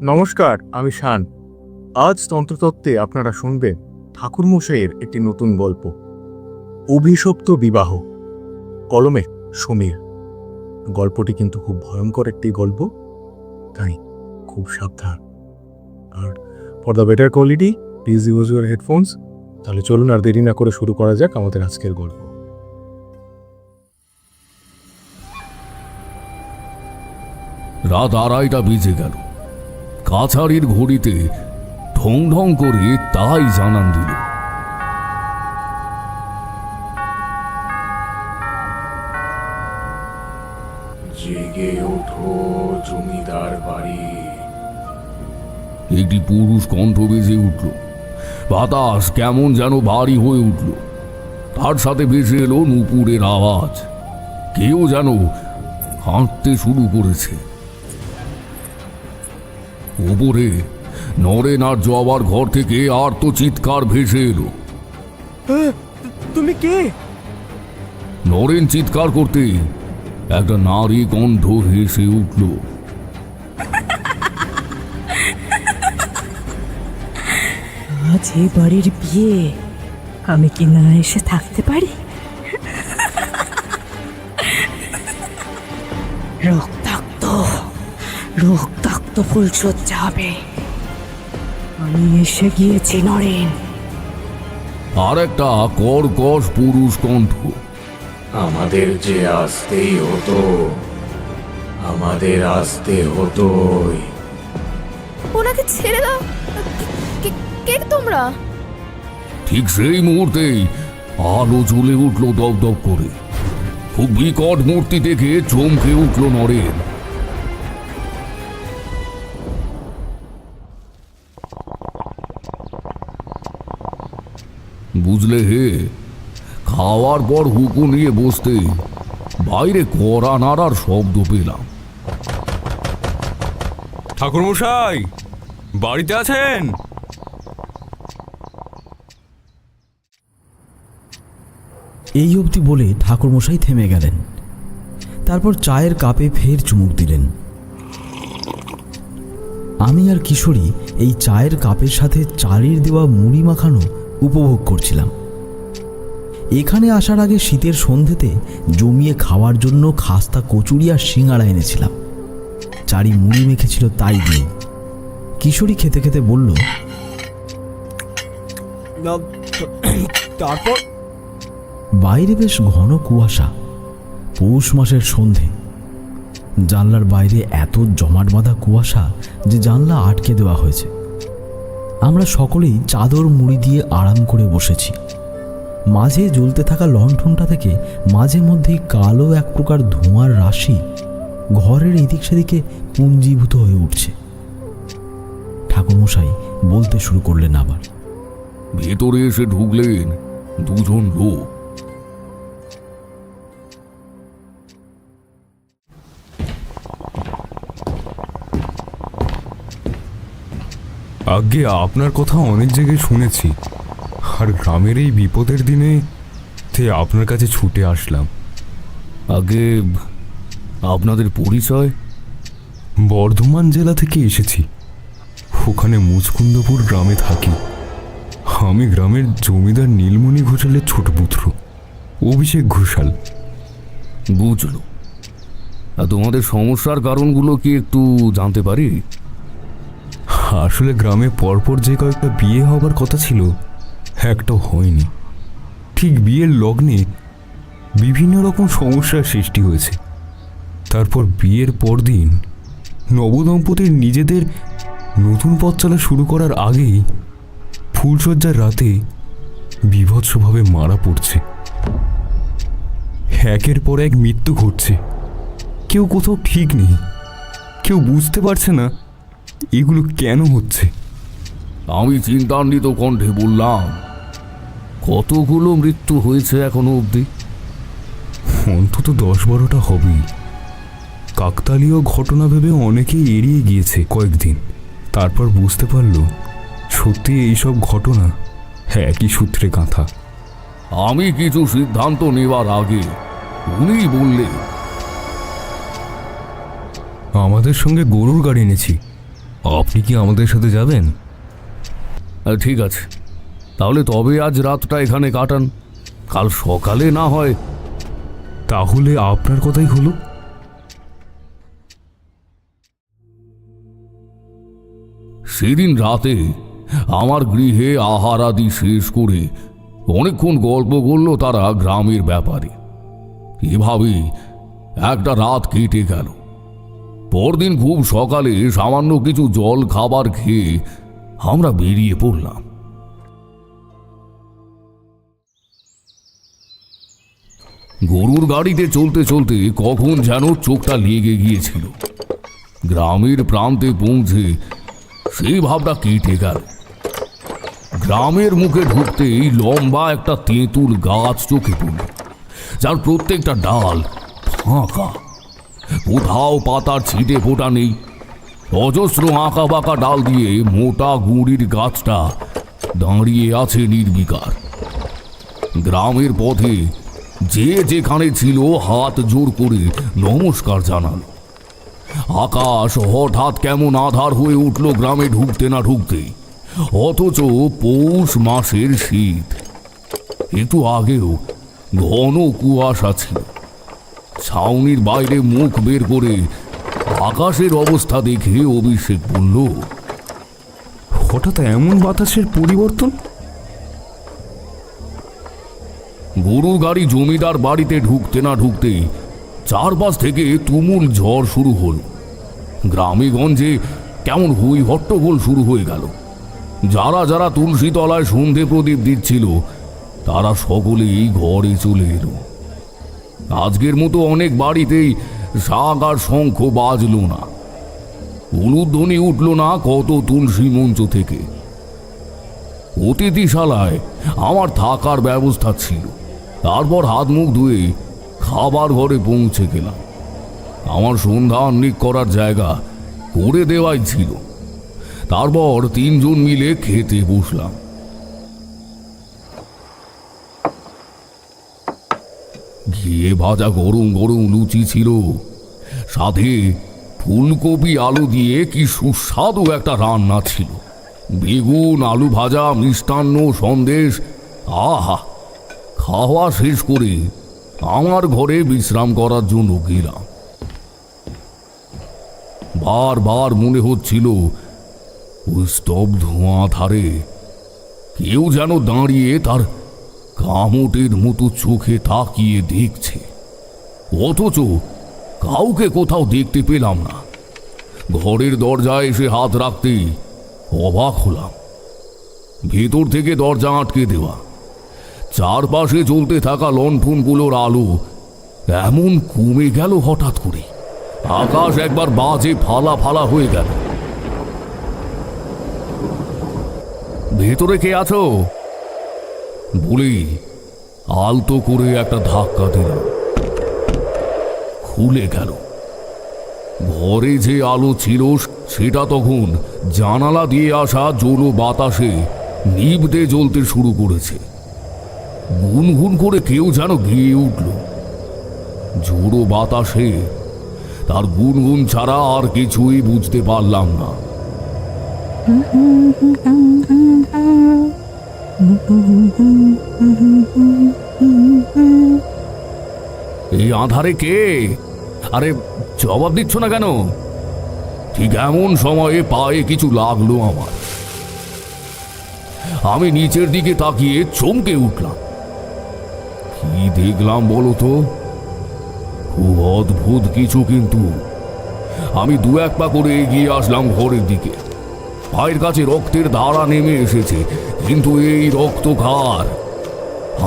নমস্কার, আমি শান। আজ তন্ত্রতত্ত্বে আপনারা শুনবেন ঠাকুরমশাইয়ের একটি নতুন গল্প, অভিশপ্ত বিবাহ। কলমে সমীর। গল্পটি কিন্তু খুব ভয়ঙ্কর একটি গল্প, তাই খুব সাবধান। আর for the better quality please use your headphones. তাহলে চলুন আর দেরি না করে শুরু করা যাক আমাদের আজকের গল্প। রাত 2:30 বেজে গেল। কাছারির ঘড়িতে ঢং ঢং করে তাই জানান দিল। জেগে ওঠো জমিদার বাড়ি। একটি পুরুষ কণ্ঠ বেজে উঠল। বাতাস কেমন যেন ভারী হয়ে উঠল। তার সাথে ভেসে এলো নুপুরের আওয়াজ। কেউ যেন হাঁটতে শুরু করেছে। ওপরে নরেন আর জবার ঘর থেকে আর্ত চিৎকার ভেসে এলো। তুমি কে? নরেন চিৎকার করতে একটা নারী কণ্ঠ হেসে উঠল। আজ এই বাড়ির বিয়ে, আমি কি না এসে থাকতে পারি? রক্তাক্ত রক্তাক্ত ফুলসজ্জা হবে। আমি এসে গিয়েছি নরেন। আর একটা কর্কশ পুরুষ কণ্ঠ। আমাদের যে আসতেই হতো, আমাদের আসতে হতোই। ওনাকে ছেড়ে দাও। কে তোমরা? ঠিক সেই মুহূর্তেই আলো জ্বলে উঠল দপদপ করে। খুব বিকট মূর্তি দেখে চমকে উঠল নরেন। বুঝলে হে, খাওয়ার পর হুকু নিয়ে বসতে বাইরে কড়া নাড়ার শব্দ পেলাম। ঠাকুরমশাই, বাড়িতে আছেন? এই অবধি বলে ঠাকুরমশাই থেমে গেলেন। তারপর চায়ের কাপে ফের চুমুক দিলেন। আমি আর কিশোরী এই চায়ের কাপের সাথে চালের দেওয়া মুড়ি মাখানো উপভোগ করছিলাম। এখানে আসার আগে শীতের সন্ধেতে জমিয়ে খাওয়ার জন্য খাস্তা কচুরি আর সিঙ্গাড়া এনেছিলাম। চারি মুড়ি মেখেছিল তাই দিয়ে। কিশোরী খেতে খেতে বলল, তারপর? বাইরে বেশ ঘন কুয়াশা। পৌষ মাসের সন্ধে। জানলার বাইরে এত জমাট বাঁধা কুয়াশা যে জানলা আটকে দেওয়া হয়েছে। আমরা সকলেই চাদর মুড়ি দিয়ে আরাম করে বসেছি। মাঝে জ্বলতে থাকা লণ্ঠনটা থেকে মাঝে মধ্যেই কালো এক প্রকার ধোঁয়ার রাশি ঘরের এদিক সেদিকে পুঞ্জীভূত হয়ে উঠছে। ঠাকুরমশাই বলতে শুরু করলেন আবার। ভেতরে এসে ঢুকলেন দুজন লোক। আগে আপনার কথা অনেক জায়গায় শুনেছি, আর গ্রামের এই বিপদের দিনে আপনার কাছে ছুটে আসলাম। আগে আপনাদের পরিচয়? বর্ধমান জেলা থেকে এসেছি, ওখানে মুচকুন্দপুর গ্রামে থাকি। আমি গ্রামের জমিদার নীলমণি ঘোষালের ছোট পুত্র, অভিষেক ঘোষাল। বুঝলো। আর তোমাদের সমস্যার কারণগুলো কি একটু জানতে পারি? আসলে গ্রামে পরপর যে কয়েকটা বিয়ে হবার কথা ছিল, একটাও হয়নি। ঠিক বিয়ের লগ্নে বিভিন্ন রকম সমস্যার সৃষ্টি হয়েছে। তারপর বিয়ের পরদিন নবদম্পতির নিজেদের নতুন পথ চলা শুরু করার আগেই ফুলসজ্জার রাতে বীভৎসভাবে মারা পড়ছে। একের পর এক মৃত্যু ঘটছে। কেউ কোথাও ঠিক নেই, কেউ বুঝতে পারছে না এগুলো কেন হচ্ছে। আমি চিন্তান্বিত কণ্ঠে বললাম, কতগুলো মৃত্যু হয়েছে এখনো অবধি? অন্তত 10-12টা হবেই। কাকতালীয় ঘটনা ভেবে অনেকেই এড়িয়ে গিয়েছে কয়েকদিন। তারপর বুঝতে পারল সত্যি এইসব ঘটনা একই সূত্রে গাঁথা। আমি কিছু সিদ্ধান্ত নেবার আগে উনি বললেন, আমাদের সঙ্গে গরুর গাড়ি এনেছি, আপনি কি আমাদের সাথে যাবেন? ঠিক আছে, তাহলে তবে আজ রাতটা এখানে কাটান, কাল সকালে না হয়। তাহলে আপনার কথাই হলো। সেদিন রাতে আমার গৃহে আহার আদি শেষ করে অনেকক্ষণ গল্প করলো তারা গ্রামের ব্যাপারে। এভাবে একটা রাত কেটে গেল। পরদিন খুব সকালে সামান্য কিছু জল খাবার খেয়ে আমরা বেরিয়ে পড়লাম। গরুর গাড়িতে চলতে চলতে কখন যেন চোখটা লেগে গিয়েছিল। গ্রামের প্রান্তে পৌঁছে সেই ভাবটা কেটে গেল। গ্রামের মুখে ঢুকতেই লম্বা একটা তেঁতুল গাছ চোখে পড়ল, যার প্রত্যেকটা ডাল ফাঁকা, কোথাও পাতার ছিটে ফোটা নেই। অজস্র আঁকা বাঁকা ডাল দিয়ে মোটা গুঁড়ির গাছটা দাঁড়িয়ে আছে নির্বিকার। গ্রামের পথে যে যেখানে ছিল হাত জোর করে নমস্কার জানাল। আকাশ হঠাৎ কেমন আধার হয়ে উঠল গ্রামে ঢুকতে না ঢুকতেই, অথচ পৌষ মাসের শীত। একটু আগেও ঘন কুয়াশা ছিল। ছাউনির বাইরে মুখ বের করে আকাশের অবস্থা দেখে অভিষেক বলল, হঠাৎ এমন বাতাসের পরিবর্তন? গরু গাড়ি জমিদার বাড়িতে ঢুকতে না ঢুকতেই চারপাশ থেকে তুমুল ঝড় শুরু হল। গ্রামে গঞ্জে কেমন হই হট্টগোল শুরু হয়ে গেল। যারা যারা তুলসী তলায় সন্ধে প্রদীপ দিচ্ছিল তারা সকলেই ঘরে চলে এলো। আজকের মতো অনেক বাড়িতেই শাক আর শঙ্খ বাজল না, উলুধ্বনি উঠল না কত তুলসী মঞ্চ থেকে। অতিথিশালায় আমার থাকার ব্যবস্থা ছিল। তারপর হাত মুখ ধুয়ে খাবার ঘরে পৌঁছে গেলাম। আমার সন্ধ্যা আহ্নিক করার জায়গা করে দেওয়াই ছিল। তারপর তিনজন মিলে খেতে বসলাম। ঘিয়ে ভাজা গরম গরম লুচি ছিল, সাথে ফুলকপি আলু দিয়ে কি সুস্বাদু একটা রান্না ছিল। বেগুন, আলু ভাজা, মিষ্টান্ন, সন্দেশ। আহা! খাওয়া শেষ করে আমার ঘরে বিশ্রাম করার জন্য গেলাম। বারবার মনে হচ্ছিল ওই স্তব্ধ ধারে কেউ যেন দাঁড়িয়ে তার কামটের মতো চোখে তাকিয়ে দেখছে, অথচ কাউকে কোথাও দেখতে পেলাম না। ঘরের দরজায় এসে হাত রাখতেই অবাক হলাম। ভেতর থেকে দরজা আটকে দেওয়া। চারপাশে জ্বলতে থাকা লণ্ঠনগুলোর আলো এমন কমে গেল হঠাৎ করে। আকাশ একবার বাজে ফালা ফালা হয়ে গেল। ভেতরে কে আছো বলেই আলতো করে একটা ধাক্কা দিলাম। খুলে গেল। ঘরে যে আলো ছিল সেটা তখন জানালা দিয়ে আসা জোলো বাতাসে নিভতে জ্বলতে শুরু করেছে। গুনগুন করে কেউ যেন গেয়ে উঠল। ঝোড়ো বাতাসে তার গুনগুন ছাড়া আর কিছুই বুঝতে পারলাম না। এই আধারে কে? আরে জবাব দিচ্ছ না কেন? ঠিক এমন সময়ে পায়ে কিছু লাগলো আমার। আমি নিচের দিকে তাকিয়ে চমকে উঠলাম। কি দেখলাম বলো তো? খুব অদ্ভুত কিছু, কিন্তু আমি দু এক পা করে এগিয়ে আসলাম ঘরের দিকে। পায়ের কাছে রক্তের ধারা নেমে এসেছে, কিন্তু এই রক্ত কার?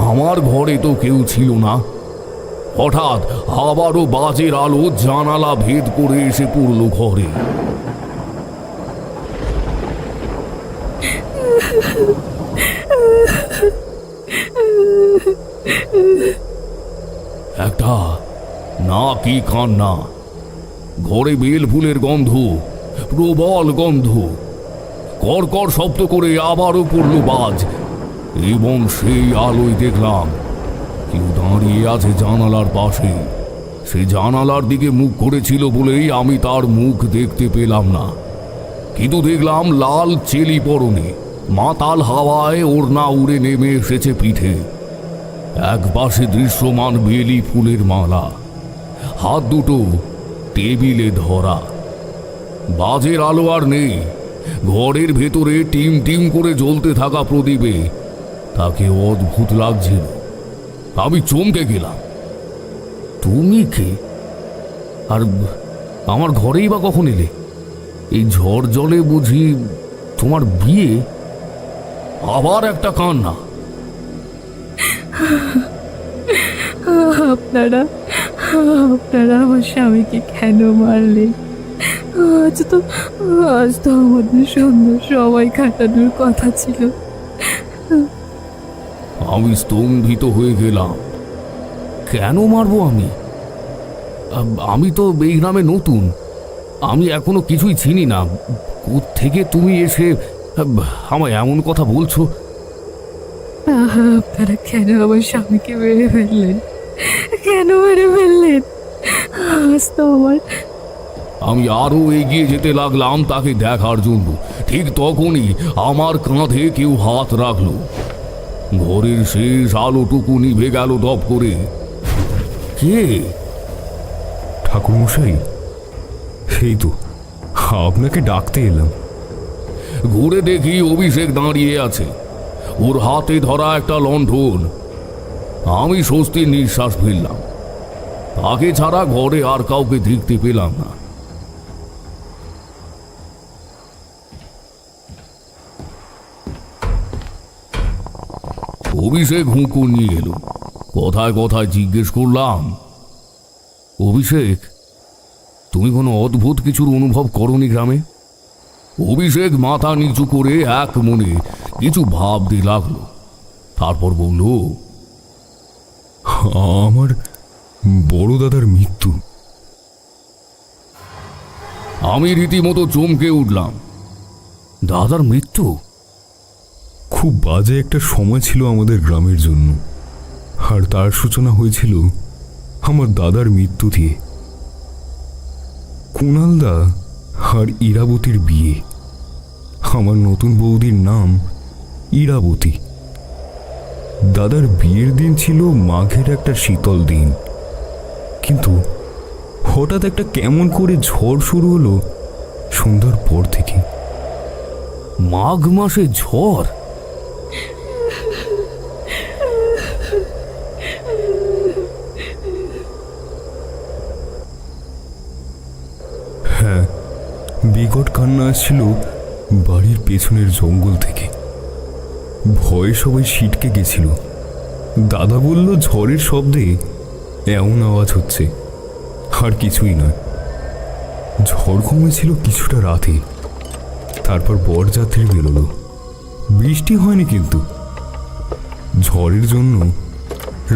আমার ঘরে তো কেউ ছিল না। হঠাৎ আবারও বাজের আলো জানালা ভেদ করে এসে পড়ল ঘরে। একটা না কি কান্না, ঘরে বেল ফুলের গন্ধ, প্রবল গন্ধ। কড়কড় শব্দ করে আবারও পড়ল বাজ, এবং সেই আলোয় দেখলাম কেউ দাঁড়িয়ে আছে জানালার পাশে। সে জানালার দিকে মুখ করেছিল বলেই আমি তার মুখ দেখতে পেলাম না, কিন্তু দেখলাম লাল চেলি পরনে, মাতাল হাওয়ায় ওড়না উড়ে নেমে এসেছে পিঠে। এক পাশে দৃশ্যমান বেলি ফুলের মালা, হাত দুটো টেবিলে ধরা। বাজের আলো আর নেই, ঘরের ভেতরে টিম টিম করে জ্বলতে থাকা প্রদীপে তাকে অদ্ভুত লাগছিল। আমি চমকে গেলাম। তুমি কে? আর আমার ঘরেই বা কখন এলে? এই ঝড় জলে বুঝি তোমার বিয়ে? আবার একটা কান্না। আপনারা আপনারা আমার স্বামীকে কেন মারলেন? আজ তো আমাদের সুন্দর সময় কাটানোর কথা ছিল। আমি স্তম্ভিত হয়ে গেলাম। কেন মারবো আমি? আমি তো এই গ্রামে নতুন, আমি এখনো কিছুই চিনি না। কোত্থেকে তুমি এসে আমায় এমন কথা বলছো? আপনারা কেন আমার স্বামীকে মেরে ফেললেন? কেন মেরে ফেললেন? আজ তো আমার আমি আরো এগিয়ে যেতে লাগলাম তাকে দেখার জন্য। ঠিক তখনই আমার কাঁধে কেউ হাত রাখলো। ঘরের শেষ আলোটুকু নিভে গেল দপ করে। কে? ঠাকুরমশাই, সেই তো আপনাকে ডাকতে এলাম। ঘুরে দেখি অভিষেক দাঁড়িয়ে আছে, ওর হাতে ধরা একটা লণ্ঠন। আমি স্বস্তির নিঃশ্বাস ফেললাম। তাকে ছাড়া ঘরে আর কাউকে দেখতে পেলাম না। অভিষেক হুঁকো নিয়ে এলো। কথায় কথায় জিজ্ঞেস করলাম, অভিষেক, তুমি কোনো অদ্ভুত কিছুর অনুভব করনি গ্রামে? অভিষেক মাথা নিচু করে এক মনে কিছু ভাবতে লাগলো। তারপর বলল, আমার বড় দাদার মৃত্যু। আমি রীতিমতো চমকে উঠলাম। দাদার মৃত্যু? খুব বাজে একটা সময় ছিল আমাদের গ্রামের জন্য, আর তার সূচনা হয়েছিল আমার দাদার মৃত্যু দিয়ে। কুণালদা আর ইরাবতীর বিয়ে। আমার নতুন বৌদির নাম ইরাবতী। দাদার বিয়ের দিন ছিল মাঘের একটা শীতল দিন, কিন্তু হঠাৎ একটা কেমন করে ঝড় শুরু হলো সন্ধ্যার পর থেকে। মাঘ মাসে ঝড়? হ্যাঁ, বিকট কান্না আসছিল বাড়ির পেছনের জঙ্গল থেকে। ভয়ে সবাই ছিটকে গেছিল। দাদা বলল ঝড়ের শব্দে এমন আওয়াজ হচ্ছে, আর কিছুই নয়। ঝড় কমেছিল কিছুটা রাতে, তারপর বরযাত্রী বেরোলো। বৃষ্টি হয়নি, কিন্তু ঝড়ের জন্য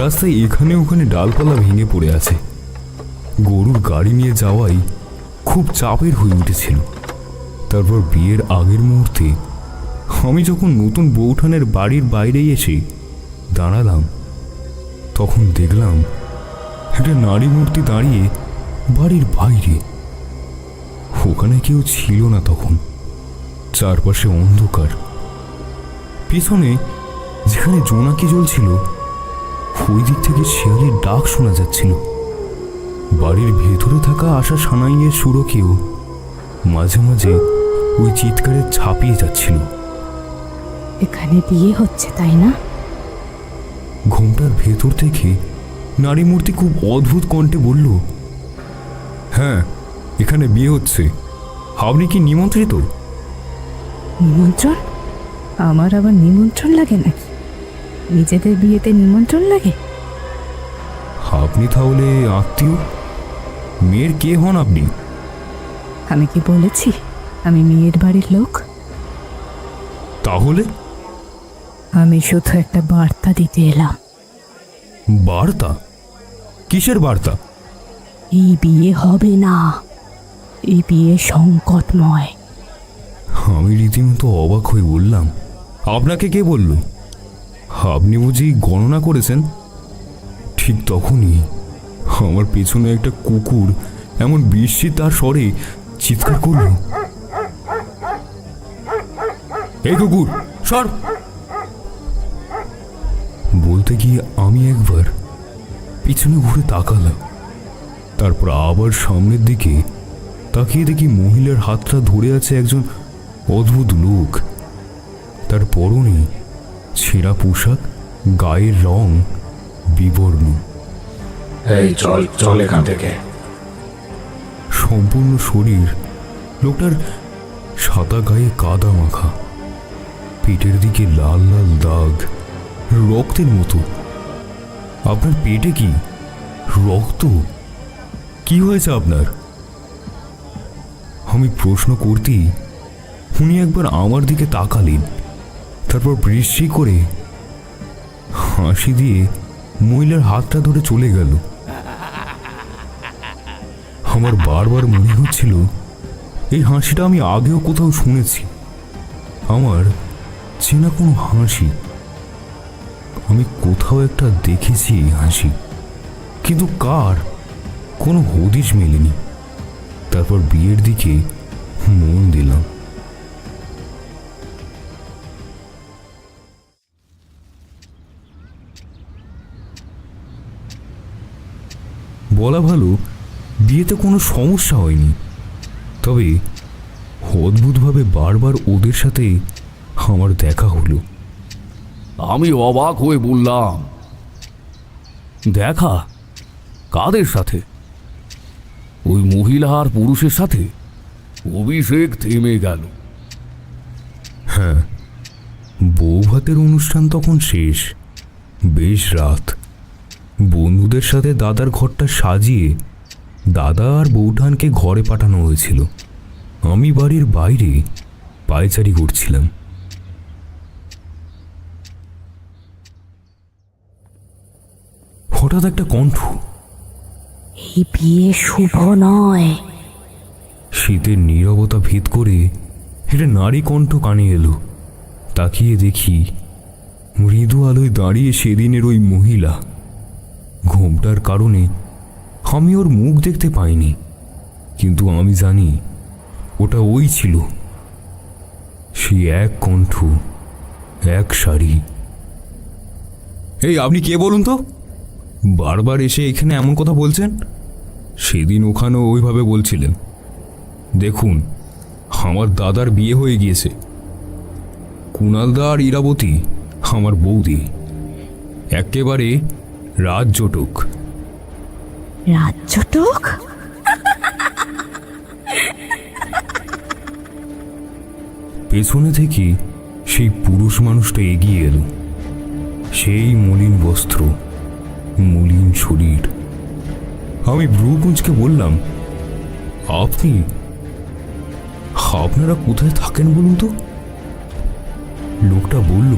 রাস্তায় এখানে ওখানে ডালপালা ভেঙে পড়ে আছে। গরুর গাড়ি নিয়ে যাওয়াই খুব চাপের হয়ে উঠেছিল। তারপর বিয়ের আগের মুহূর্তে আমি যখন নতুন বৌঠানের বাড়ির বাইরে এসে দাঁড়ালাম, তখন দেখলাম একটা নারী মূর্তি দাঁড়িয়ে বাড়ির বাইরে। ওখানে কেউ ছিল না তখন। চারপাশে অন্ধকার। পিছনে যেখানে জোনাকি জ্বলছিল, ওই দিক থেকে শিয়ালের ডাক শোনা যাচ্ছিল। বাড়ির ভেতরে থাকা আশা সানাইয়ের সুরকেও মাঝে মাঝে ওই চিৎকারে ছাপিয়ে যাচ্ছিল। এখানে বিয়ে হচ্ছে, তাই না? ঘোমটার ভেতর থেকে নারী মূর্তি খুব অদ্ভুত কণ্ঠে বলল, হ্যাঁ, এখানে বিয়ে হচ্ছে। আপনি কি নিমন্ত্রিত? নিমন্ত্রণ? আমার আবার নিমন্ত্রণ লাগে নাকি? নিজেদের বিয়েতে নিমন্ত্রণ লাগে? আপনি তাহলে আত্মীয়? মেয়ের কে হন আপনি? আমি কি বলেছি আমি মেয়ের বাড়ির লোক? তাহলে? আমি শুধু একটা বার্তা দিতে এলাম। বার্তা? কিসের বার্তা? এই বিয়ে হবে না, এই বিয়ে সংকটময়। আমি রীতিমতো অবাক হয়ে বললাম, আপনাকে কে বলল? আপনি বুঝি গণনা করেছেন? ঠিক তখনই আমার পেছনে একটা কুকুর এমন বিস্মিত তার স্বরে চিৎকার করল, এই কুকুর সর। বলতে গিয়ে আমি একবার পিছনে ঘুরে তাকালাম, তারপর আবার সামনের দিকে তাকিয়ে দেখি মহিলার হাতটা ধরে আছে একজন অদ্ভুত লোক। তার পরনে ছেঁড়া পোশাক, গায়ের রং বিবর্ণ, এই চল চল এখান থেকে। সম্পূর্ণ শরীর লোকটার সাদা গায়ে কাদা মাখা, পেটের দিকে লাল লাল দাগ রক্তের মতো। আপনার পেটে কি রক্ত? কি হয়েছে আপনার? আমি প্রশ্ন করতেই উনি একবার আমার দিকে তাকালেন, তারপর বৃষ্টি করে হাসি দিয়ে মহিলার হাতটা ধরে চলে গেল। আমার বারবার মনে হচ্ছিল এই হাসিটা আমি আগেও কোথাও শুনেছি, আমার চেনা কোনো হাসি। আমি কোথাও একটা দেখেছি এই হাসি, কিন্তু কার কোনো হদিশ মেলেনি। তারপর বিয়ের দিকে মন দিলাম। বলা ভালো বিয়েতে কোনো সমস্যা হয়নি, তবে অদ্ভুতভাবে বারবার ওদের সাথে আমার দেখা হলো। আমি অবাক হয়ে বললাম, দেখা কাদের সাথে? ওই মহিলা আর পুরুষের সাথে? অভিষেক থেমে গেল। হ্যাঁ, বৌভাতের অনুষ্ঠান তখন শেষ, বেশ রাত। বন্ধুদের সাথে দাদার ঘরটা সাজিয়ে দাদা আর বৌঠানকে ঘরে পাঠানো হয়েছিল। আমি বাড়ির বাইরে পায়চারি করছিলাম। হঠাৎ একটা কণ্ঠ, এই বিয়ে শুভ নয়। শীতের নীরবতা ভেদ করে একটা নারী কণ্ঠ কানে এলো। তাকিয়ে দেখি মৃদু আলোয় দাঁড়িয়ে সেদিনের ওই মহিলা। ঘোমটার কারণে আমি ওর মুখ দেখতে পাইনি, কিন্তু আমি জানি ওটা ওই ছিল। সেই এক কণ্ঠ, এক শাড়ি। এই আপনি কে বলুন তো? বারবার এসে এখানে এমন কথা বলছেন? সেদিন ওখানেও ওইভাবে বলছিলেন। দেখুন, আমার দাদার বিয়ে হয়ে গিয়েছে। কুণালদা আর ইরাবতী আমার বৌদি, একেবারে রাজজটক। রাজ্যটক? পেছনে থেকে সেই পুরুষ মানুষটা এগিয়ে এলো। সেই মলিন বস্ত্র, মলিন শরীর। আমি ভ্রুকুঞ্জকে বললাম, আপনারা কোথায় থাকেন বলুন তো? লোকটা বলল,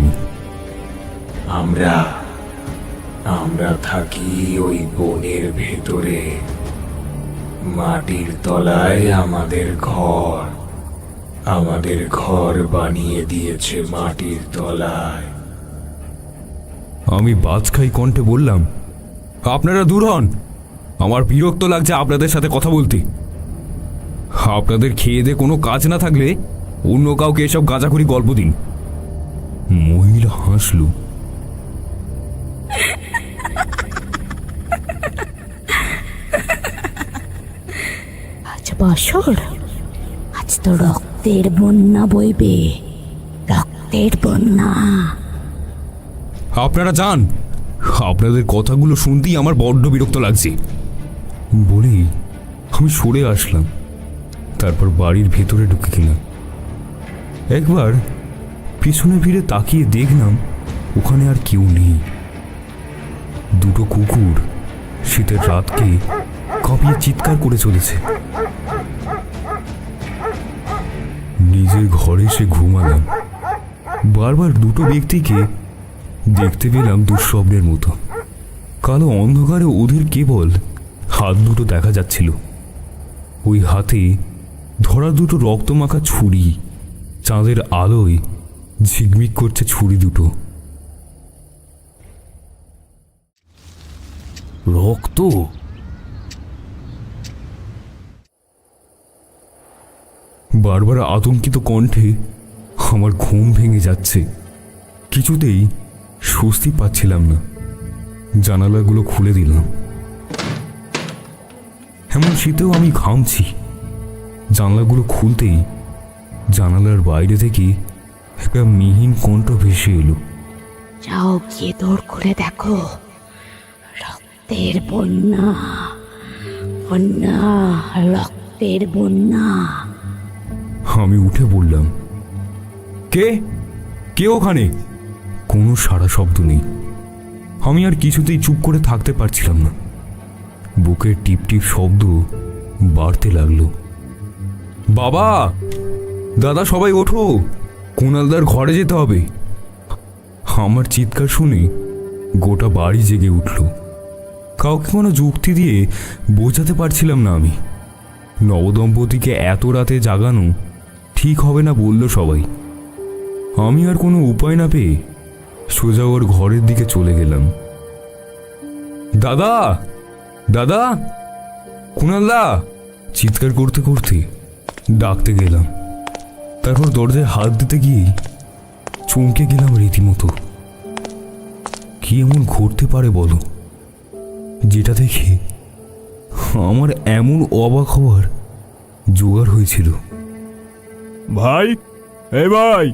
আমরা থাকি ওই বনের ভেতরে, মাটির তলায় আমাদের ঘর বানিয়ে দিয়েছে মাটির তলায়। আমি বাজখাই কণ্ঠে বললাম, আপনারা দূর হন, আমার বিরক্ত লাগছে আপনাদের সাথে কথা বলতে। আপনাদের খেয়ে দিয়ে কোনো কাজ না থাকলে অন্য কাউকে এসব গাঁজাখুরি গল্প দিন। মহিলা হাসল। আজ বছর, আজ তো রক্তের বন্যা বইবে, রক্তের বন্যা। আপনারা যান, আপনাদের কথাগুলো শুনতেই আমার বড্ড বিরক্ত লাগছে বলেই আমি সরে আসলাম। তারপর বাড়ির ভেতরে ঢুকে গেলাম। একবার পিছনে ফিরে তাকিয়ে দেখলাম ওখানে আর কেউ নেই। দুটো কুকুর শীতের রাতকে কাঁপিয়ে চিৎকার করে চলেছে। নিজের ঘরে এসে ঘুমালাম। বারবার দুটো ব্যক্তিকে দেখতে পেলাম দুঃস্বপ্নের মতো। কালো অন্ধকারে ওদের কেবল হাত দুটো দেখা যাচ্ছিল। ওই হাতে ধরা দুটো রক্তমাখা ছুরি, চাঁদের আলোয় ঝিকমিক করছে ছুরি দুটো। রক্ত? বারবার আতঙ্কিত কণ্ঠে আমার ঘুম ভেঙে যাচ্ছে, কিছুতেই স্বস্তি পাচ্ছিলাম না। জানালাগুলো খুলে দিলাম। এমন শীতেও আমি ঘামছি। জানলাগুলো খুলতেই জানালার বাইরে থেকে একটা মিহিন কণ্ঠ ভেসে এলো। যাও গিয়ে দৌড় খুলে দেখো, রক্তের বন্যা, বন্যা, রক্তের বন্যা। আমি উঠে বললাম, কে কে ওখানে? কোনো সাড়া শব্দ নেই। আমি আর কিছুতেই চুপ করে থাকতে পারছিলাম না। বুকের টিপ টিপ শব্দ বাড়তে লাগলো। বাবা, দাদা, সবাই ওঠো, কুণালদার ঘরে যেতে হবে। আমার চিৎকার শুনে গোটা বাড়ি জেগে উঠল। কাউকে কোনো যুক্তি দিয়ে বোঝাতে পারছিলাম না আমি। নবদম্পতিকে এত রাতে জাগানো ঠিক হবে না বলল সবাই। আমি আর কোনো উপায় না পেয়ে সোজা ওর ঘরের দিকে চলে গেলাম। দাদা, দাদা, কুণালদা, চিৎকার করতে করতে ডাকতে গেলাম। তারপর দরজায় হাত দিতে গিয়েই চমকে গেলাম রীতিমতো। কি এমন ঘটতে পারে বলো, যেটা দেখে আমার এমন অবাক হওয়ার জোগাড় হয়েছিল। ভাই, এই ভাই,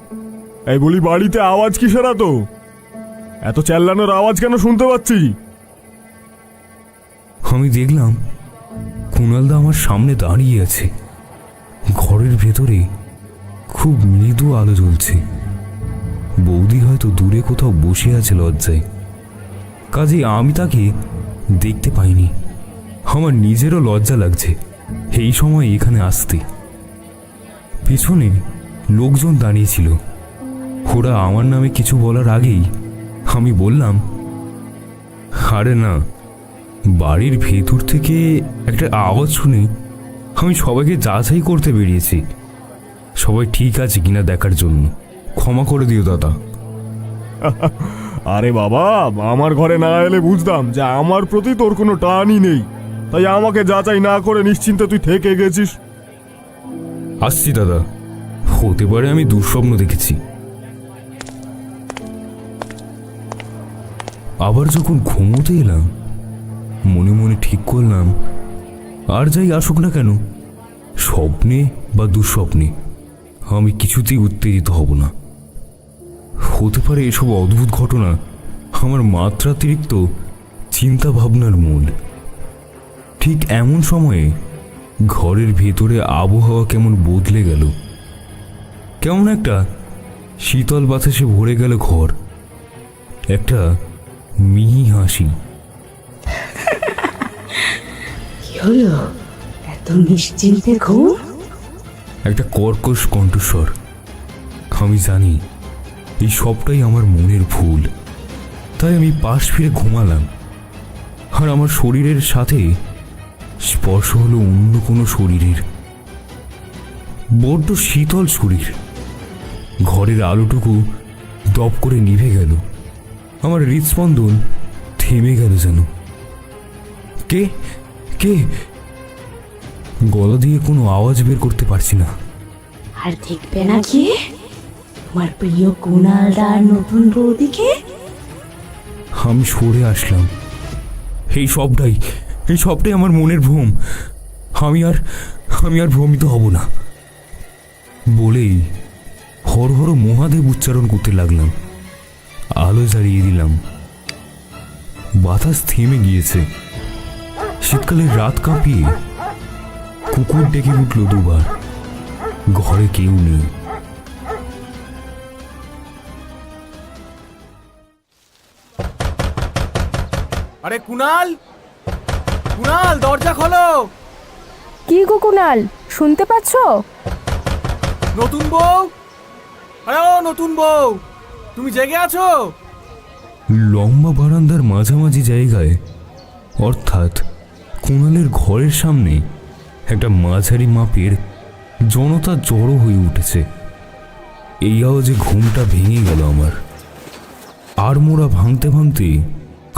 এই বলি বাড়িতে আওয়াজ কিসের? এত চেল্লানোর আওয়াজ কেন শুনতে পাচ্ছি? আমি দেখলাম কুণালদা আমার সামনে দাঁড়িয়ে আছে। ঘরের ভেতরে খুব মৃদু আলো জ্বলছে। বৌদি হয়তো দূরে কোথাও বসে আছে লজ্জায়, কাজেই আমি তাকে দেখতে পাইনি। আমার নিজেরও লজ্জা লাগছে এই সময় এখানে আসতে। পিছনে লোকজন দাঁড়িয়েছিল। ওরা আমার নামে কিছু বলার আগেই আমি বললাম, আরে না, বাড়ির ভেতর থেকে একটা আওয়াজ শুনে আমি সবাইকে যাচাই করতে বেরিয়েছি। সবাই ঠিক আছে কিনা দেখার জন্য। ক্ষমা করে দিও দাদা। আরে বাবা, আমার ঘরে না এলে বুঝতাম যে আমার প্রতি তোর কোনো টানই নেই, তাই আমাকে যাচাই না করে নিশ্চিন্তে তুই থেকে গেছিস। আসছি দাদা, হতে পারে আমি দুঃস্বপ্ন দেখেছি। আবার যখন ঘুমোতে এলাম, মনে মনে ঠিক করলাম, আর যাই আসুক না কেন, স্বপ্নে বা দুঃস্বপ্নে আমি কিছুতেই উত্তেজিত হব না। হতে পারে এসব অদ্ভুত ঘটনা আমার মাত্রাতিরিক্ত চিন্তা ভাবনার মূল। ঠিক এমন সময়ে ঘরের ভেতরে আবহাওয়া কেমন বদলে গেল। কেমন একটা শীতল বাতাসে ভরে গেল ঘর। একটা মিহি হাসি। কি হলো, এত নিশ্চিন্তে ঘুম? একটা কর্কশ কণ্ঠস্বর। আমি জানি এই সবটাই আমার মনের ভুল, তাই আমি পাশ ফিরে ঘুমালাম। আর আমার শরীরের সাথে স্পর্শ হলো অন্য কোনো শরীরের। বড্ড শীতল শরীর। ঘরের আলোটুকু দপ করে নিভে গেল। আমার হৃদস্পন্দন থেমে গেল যেন। কে কে? গলা দিয়ে কোনো আওয়াজ বের করতে পারছি না। আর দেখবে না কি তোমার প্রিয় কুণালদার নতুন বৌদিকে? আমি সরে আসলাম। এই সবটাই আমার মনের ভ্রম। আমি আর ভ্রমিত হব না বলেই হর হর মহাদেব উচ্চারণ করতে লাগলাম। আলো জ্বালিয়ে দিলাম। বাতাস থেমে গিয়েছে। শীতকালের রাত কাঁপিয়ে কুকুর ডেকে উঠল দুবার। ঘরে কেউ নেই। আরে কুণাল, কুণাল, দরজা খোলো। কি গো কুণাল, শুনতে পাচ্ছ? নতুন বউ, আরে ও নতুন বউ, তুমি জেগে আছো? লম্বা বারান্দার মাঝামাঝি জায়গায়, অর্থাৎ কুণালের ঘরের সামনে একটা মাঝারি মাপের জনতা জড়ো হয়ে উঠেছে। এই আওয়াজে ঘুমটা ভেঙে গেল আমার। আর মোড়া ভাঙতে ভাঙতে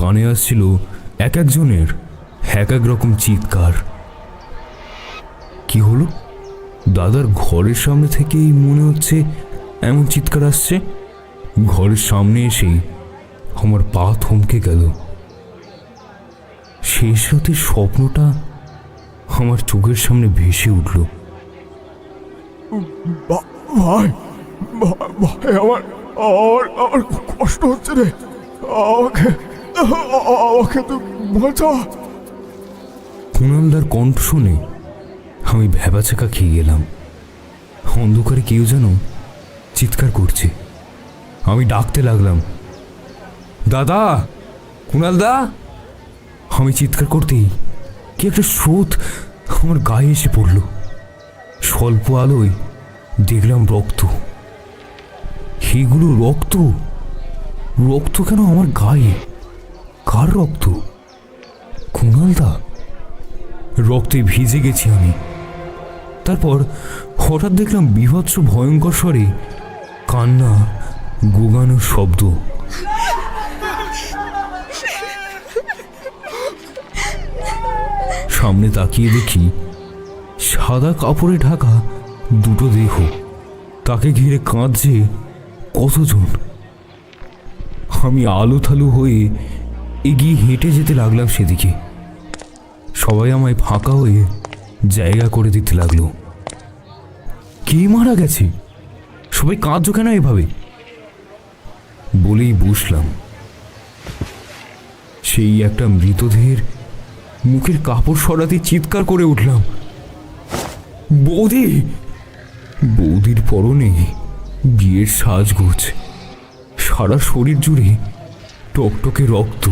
কানে আসছিল এক একজনের এক এক রকম চিৎকার। কি হলো? দাদার ঘরের সামনে থেকেই মনে হচ্ছে এমন চিৎকার আসছে। ঘরের সামনে এসে আমার পা থমকে গেল। শেষ রাতের স্বপ্নটা আমার চোখের সামনে ভেসে উঠল। ভাই ভাই আমার আমার আমার খুব কষ্ট হচ্ছে রে, আমাকে আমাকে তো বাঁচা। কুণালদার কণ্ঠ শুনে আমি ভ্যাবাচাকা খেয়ে গেলাম। অন্ধকারে কেউ যেন চিৎকার করছে। আমি ডাকতে লাগলাম, দাদা, কুণালদা। আমি চিৎকার করতেই কি একটা স্রোত আমার গায়ে এসে পড়ল। স্বল্প আলোয় দেখলাম রক্ত। সেগুলো রক্ত, রক্ত কেন আমার গায়ে? কার রক্ত? কুণালদা। রক্তে ভিজে গেছি আমি। তারপর হঠাৎ দেখলাম বীভৎস ভয়ঙ্কর স্বরে কান্না, গোগানোর শব্দ। সামনে তাকিয়ে দেখি সাদা কাপড়ে ঢাকা দুটো দেহ, তাকে ঘিরে কাঁদছে কতজন। আমি আলো থালু হয়ে এগিয়ে হেঁটে যেতে লাগলাম সেদিকে। সবাই আমায় ফাঁকা হয়ে জায়গা করে দিতে লাগলো। কে মারা গেছে? সবাই কাঁদছো কেন এভাবে? বলেই বসলাম। সেই একটা মৃতদেহের মুখের কাপড় সরাতে চিৎকার করে উঠলাম, বৌদি! বৌদির পরনে বিয়ের সাজগোজ, সারা শরীর জুড়ে টকটকে রক্ত।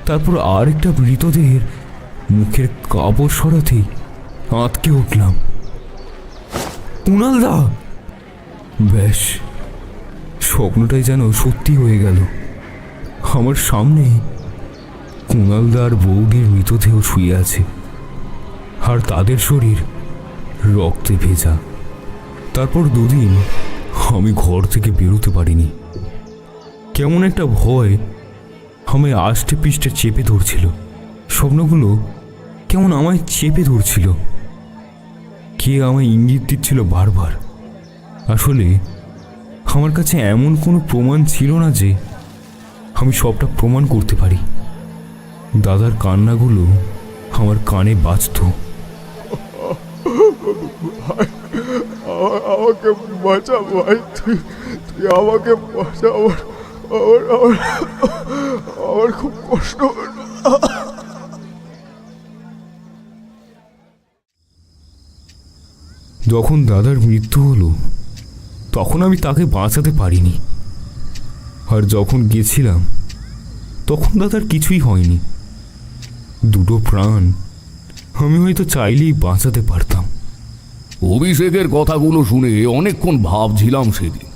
তারপর আর একটা মৃতদেহের মুখের কাপড় সরাতেই আঁতকে উঠলাম, কুণালদা! ব্যাস, স্বপ্নটাই যেন সত্যি হয়ে গেল। আমার সামনে কুণালদা আর বৌদির মৃতদেহ শুয়ে আছে, আর তাদের শরীর রক্তে ভেজা। তারপর দুদিন আমি ঘর থেকে বেরোতে পারিনি। কেমন একটা ভয় আমায় আষ্টে পিষ্টে চেপে ধরছিল। স্বপ্নগুলো কেমন আমায় চেপে ধরছিল। কে আমায় ইঙ্গিত দিচ্ছিল বারবার। আসলে আমার কাছে এমন কোনো প্রমাণ ছিল না যে আমি সবটা প্রমাণ করতে পারি। দাদার কান্নাগুলো আমার কানে বাজত। আমাকে বাঁচা ভাই, তুই তুই আমাকে বাঁচা। আমার আমার আমার খুব কষ্ট। যখন দাদার মৃত্যু হলো তখন আমি তাকে বাঁচাতে পারিনি, আর যখন গেছিলাম তখন দাদার কিছুই হয়নি। দুটো প্রাণ আমি হয়তো চাইলেই বাঁচাতে পারতাম। অভিষেকের কথাগুলো শুনে অনেকক্ষণ ভাবছিলাম সেদিন,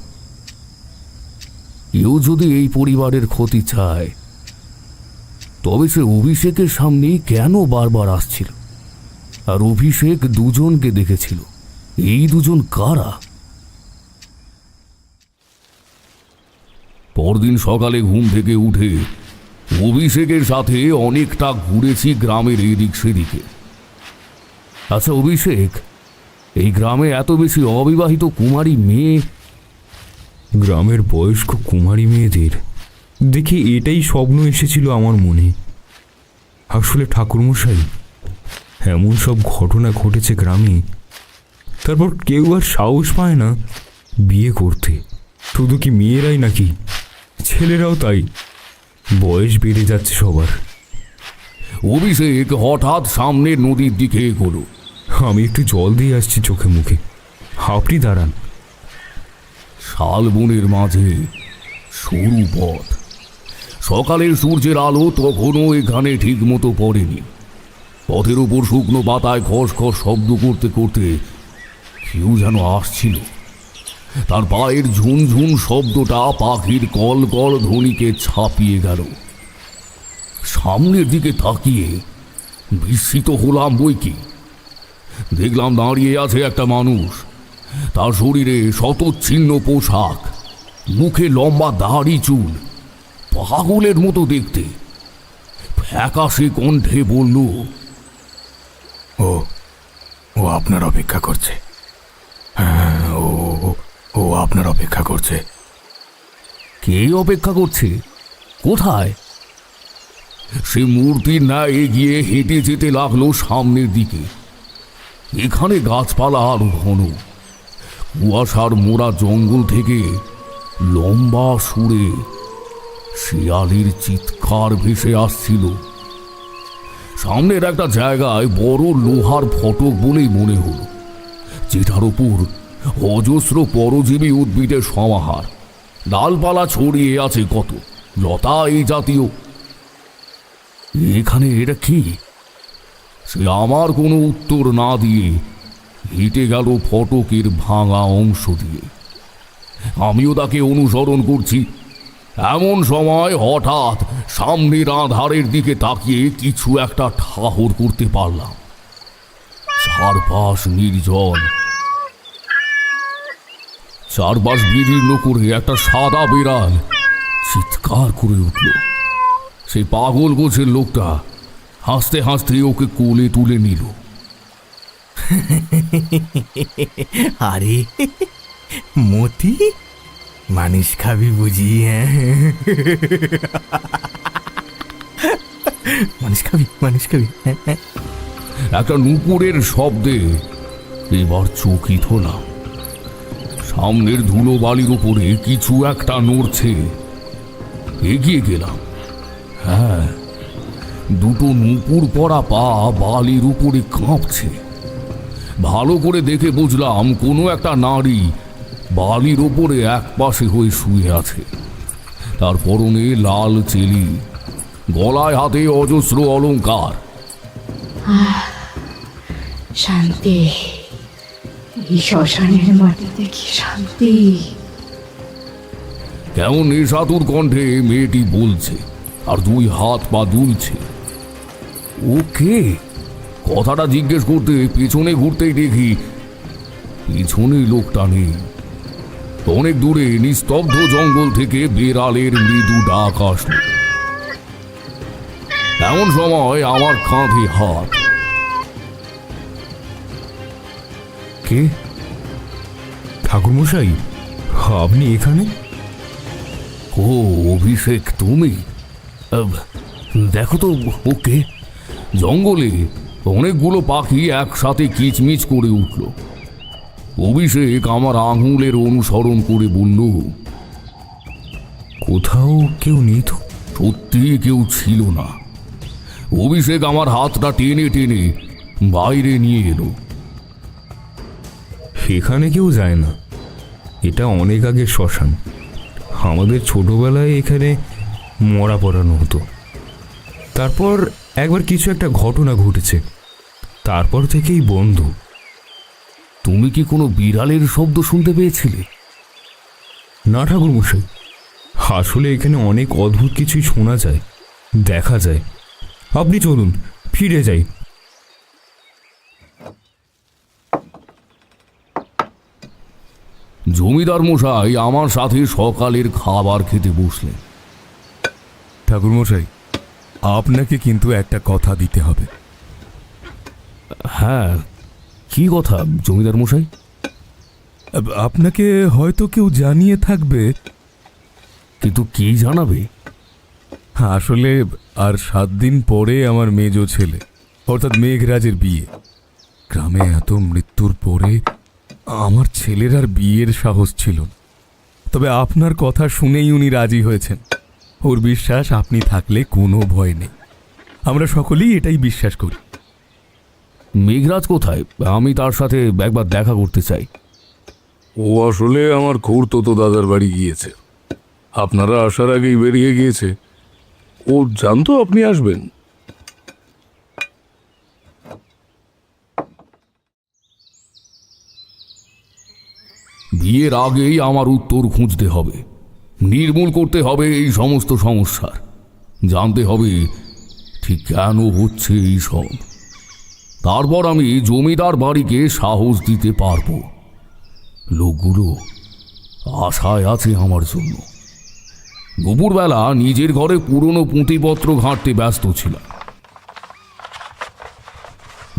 কেউ যদি এই পরিবারের ক্ষতি চায় তবে সে অভিষেকের সামনেই কেন বারবার আসছিল? আর অভিষেক দুজনকে দেখেছিল, এই দুজন কারা? পরদিন সকালে ঘুম থেকে উঠে অভিষেকের সাথে অনেকটা ঘুরেছি গ্রামের এদিক সেদিকে। আচ্ছা অভিষেক, এই গ্রামে এত বেশি অবিবাহিত কুমারী মেয়ে? গ্রামের বয়স্ক কুমারী মেয়েদের দেখে এটাই স্বপ্ন এসেছিল আমার মনে। আসলে ঠাকুরমশাই, এমন সব ঘটনা ঘটেছে গ্রামে, তারপর কেউ আর সাহস পায় না বিয়ে করতে। শুধু কি মেয়েরাই নাকি, ছেলেরাও তাই। বয়স বেড়ে যাচ্ছে সবার। অভিষেক হঠাৎ সামনের নদীর দিকে এগোলো। আমি একটু জল দিয়ে আসছি চোখে মুখে, আপনি দাঁড়ান। শালবনের মাঝে সরু পথ। সকালের সূর্যের আলো তখনও এখানে ঠিক মতো পড়েনি। পথের উপর শুকনো পাতায় খস খস শব্দ করতে করতে কেউ যেন আসছিল। তার পায়ের ঝুনঝুন শব্দটা পাখির কল কল ধ্বনিকে ছাপিয়ে গেল। সামনের দিকে তাকিয়ে বিস্মিত হলাম বই কি। দেখলাম দাঁড়িয়ে আছে একটা মানুষ। তার শরীরে শতচ্ছিন্ন পোশাক, মুখে লম্বা দাড়ি চুল, পাগলের মতো দেখতে। ফ্যাকাশে কণ্ঠে বলল, ও ও আপনার অপেক্ষা করছে। হ্যাঁ, ও ও আপনার অপেক্ষা করছে। কে অপেক্ষা করছে? কোথায়? সে মূর্তির ন্যায় এগিয়ে হেঁটে যেতে লাগলো সামনের দিকে। এখানে গাছপালা আরো ঘন, কুয়াশার মোড়া জঙ্গল থেকে লম্বা সুরে শিয়ালের চিৎকার ভেসে আসছিল। সামনের একটা জায়গায় বড় লোহার ফটক বলেই মনে হলো, যেটার উপর অজস্র পরজীবী উদ্ভিদের সমাহার। ডালপালা ছড়িয়ে আছে কত, লতা এই জাতীয়। এখানে এটা কি? সে আমার কোনো উত্তর না দিয়ে হেঁটে গেল ফটকের ভাঙা অংশ দিয়ে। আমিও তাকে অনুসরণ করছি। এমন সময় হঠাৎ সামনের আধারের দিকে তাকিয়ে কিছু একটা ঠাহর করতে পারলাম। চারপাশ নির্জন, চারপাশ বিদীর্ণ করে একটা সাদা বিড়াল চিৎকার করে উঠল। সেই পাগল গোছের লোকটা হাসতে হাসতে ওকে কোলে তুলে নিল। আরে মতি, মানুষ খাবি বুঝি? মানুষ খাবি, মানুষ খাবি। একটা নুপুরের শব্দে এবার চকিত হলাম। সামনের ধুলো বালির উপরে কিছু একটা নড়ছে। এগিয়ে গেলাম। হ্যাঁ, দুটো নুপুর পরা পা বালির উপরে কাঁপছে। ভালো করে দেখে বুঝলাম কোনো একটা নারী বালির ওপরে এক পাশে হয়ে শুয়ে আছে। তার পরনে লাল চেলি, গলায় হাতে অজস্র অলংকার। শান্তি, এই শ্মশানের মাটিতে কি শান্তি! কেমন নেশাতুর কণ্ঠে মেয়েটি বলছে আর দুই হাত পা দুলছে। ও কে? কথাটা জিজ্ঞেস করতে পেছনে ঘুরতেই দেখি পিছনে লোকটা নেই। অনেক দূরে নিস্তব্ধ জঙ্গল থেকে বেড়ালের মৃদু ডাক আসলো। এমন সময় আমার কাঁধে হাত। কে? ঠাকুরমশাই, আপনি এখানে? ও অভিষেক, তুমি? দেখো তো ওকে। জঙ্গলে অনেকগুলো পাখি একসাথে কিচমিচ করে উঠল। অভিষেক আমার আঙুলের অনুসরণ করে বলল, কোথাও কেউ নেই তো? সত্যি কেউ ছিল না। অভিষেক আমার হাতটা টেনে টেনে বাইরে নিয়ে এলো। এখানে কেউ যায় না, এটা অনেক আগে শ্মশান। আমাদের ছোটবেলায় এখানে মরা পড়ানো হতো। তারপর একবার কিছু একটা ঘটনা ঘটেছে, তারপর থেকেই বন্ধ। তুমি কি কোনো বিড়ালের শব্দ শুনতে পেয়েছিলে? না ঠাকুরমশাই, আসলে এখানে অনেক অদ্ভুত কিছুই শোনা যায়, দেখা যায়। আপনি চলুন, ফিরে যাই। জমিদার মশাই আমার সাথে সকালের খাবার খেতে বসলেন। ঠাকুরমশাই, আপনাকে কিন্তু একটা কথা দিতে হবে। হ্যাঁ, কি কথা জমিদার মশাই? আপনাকে হয়তো কেউ জানিয়ে থাকবে, কিন্তু কি জানাবে? আসলে আর 7 দিন পরে আমার মেজ ছেলে অর্থাৎ মেঘরাজের বিয়ে। গ্রামে এত মৃত্যুর পরে আমার ছেলের আর বিয়ের সাহস ছিল না। তবে আপনার কথা শুনেই উনি রাজি হয়েছেন। ওর বিশ্বাস আপনি থাকলে কোনো ভয় নেই। আমরা সকলেই এটাই বিশ্বাস করি। মেঘরাজ কোথায়? আমি তার সাথে একবার দেখা করতে চাই। ও আসলে আমার খুড়তো দাদার বাড়ি গিয়েছে। আপনারা আসার আগেই বেরিয়ে গিয়েছে। ও জানতো আপনি আসবেন। বিয়ের আগেই আমার উত্তর খুঁজতে হবে, নির্মূল করতে হবে এই সমস্ত সমস্যার। জানতে হবে ঠিক কেন হচ্ছে এই সব। তারপর আমি জমিদার বাড়িকে সাহস দিতে পারবো। লোকগুলো আশায় আছে আমার জন্য। দুপুরবেলা নিজের ঘরে পুরনো পুঁথিপত্র ঘাঁটতে ব্যস্ত ছিলাম।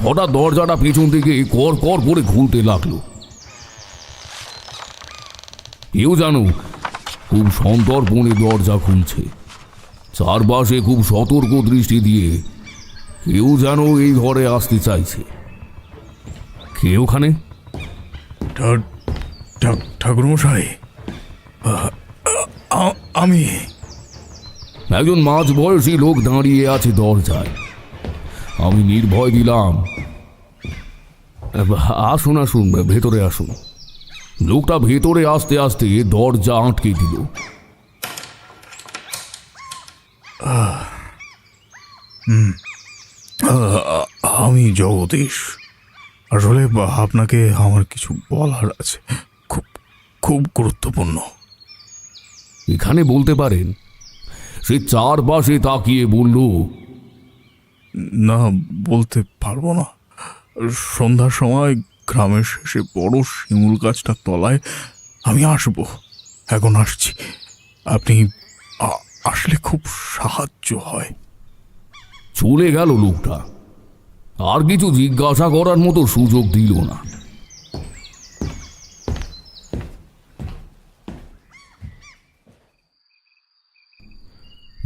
হঠাৎ দরজাটা পেছন থেকে কর কর করে খুলতে লাগলো। কেউ জানো খুব সন্তর্পণে দরজা খুলছে, চারপাশে খুব সতর্ক দৃষ্টি দিয়ে কেউ যেন এই ঘরে আসতে চাইছে। কে ওখানে? ঠাকুরমশাই, আমি। একজন মাঝবয়সী লোক দাঁড়িয়ে আছে দরজায়। আমি নির্ভয় দিলাম, আসুন আসুন, ভেতরে আসুন। লোকটা ভেতরে আসতে আসতে দরজা আটকে দিল। আমি জগদীশ। আসলে আপনাকে আমার কিছু বলার আছে, খুব খুব গুরুত্বপূর্ণ। এখানে বলতে পারেন। সে চারপাশে তাকিয়ে বলল, না, বলতে পারবো না। সন্ধ্যার সময় গ্রামের শেষে বড় শিমুল গাছটার তলায় আমি আসবো। এখন আসছি। আপনি আসলে খুব সাহায্য হয়। চলে গেল লোকটা। আর কিছু জিজ্ঞাসা করার মতো সুযোগ দিল না।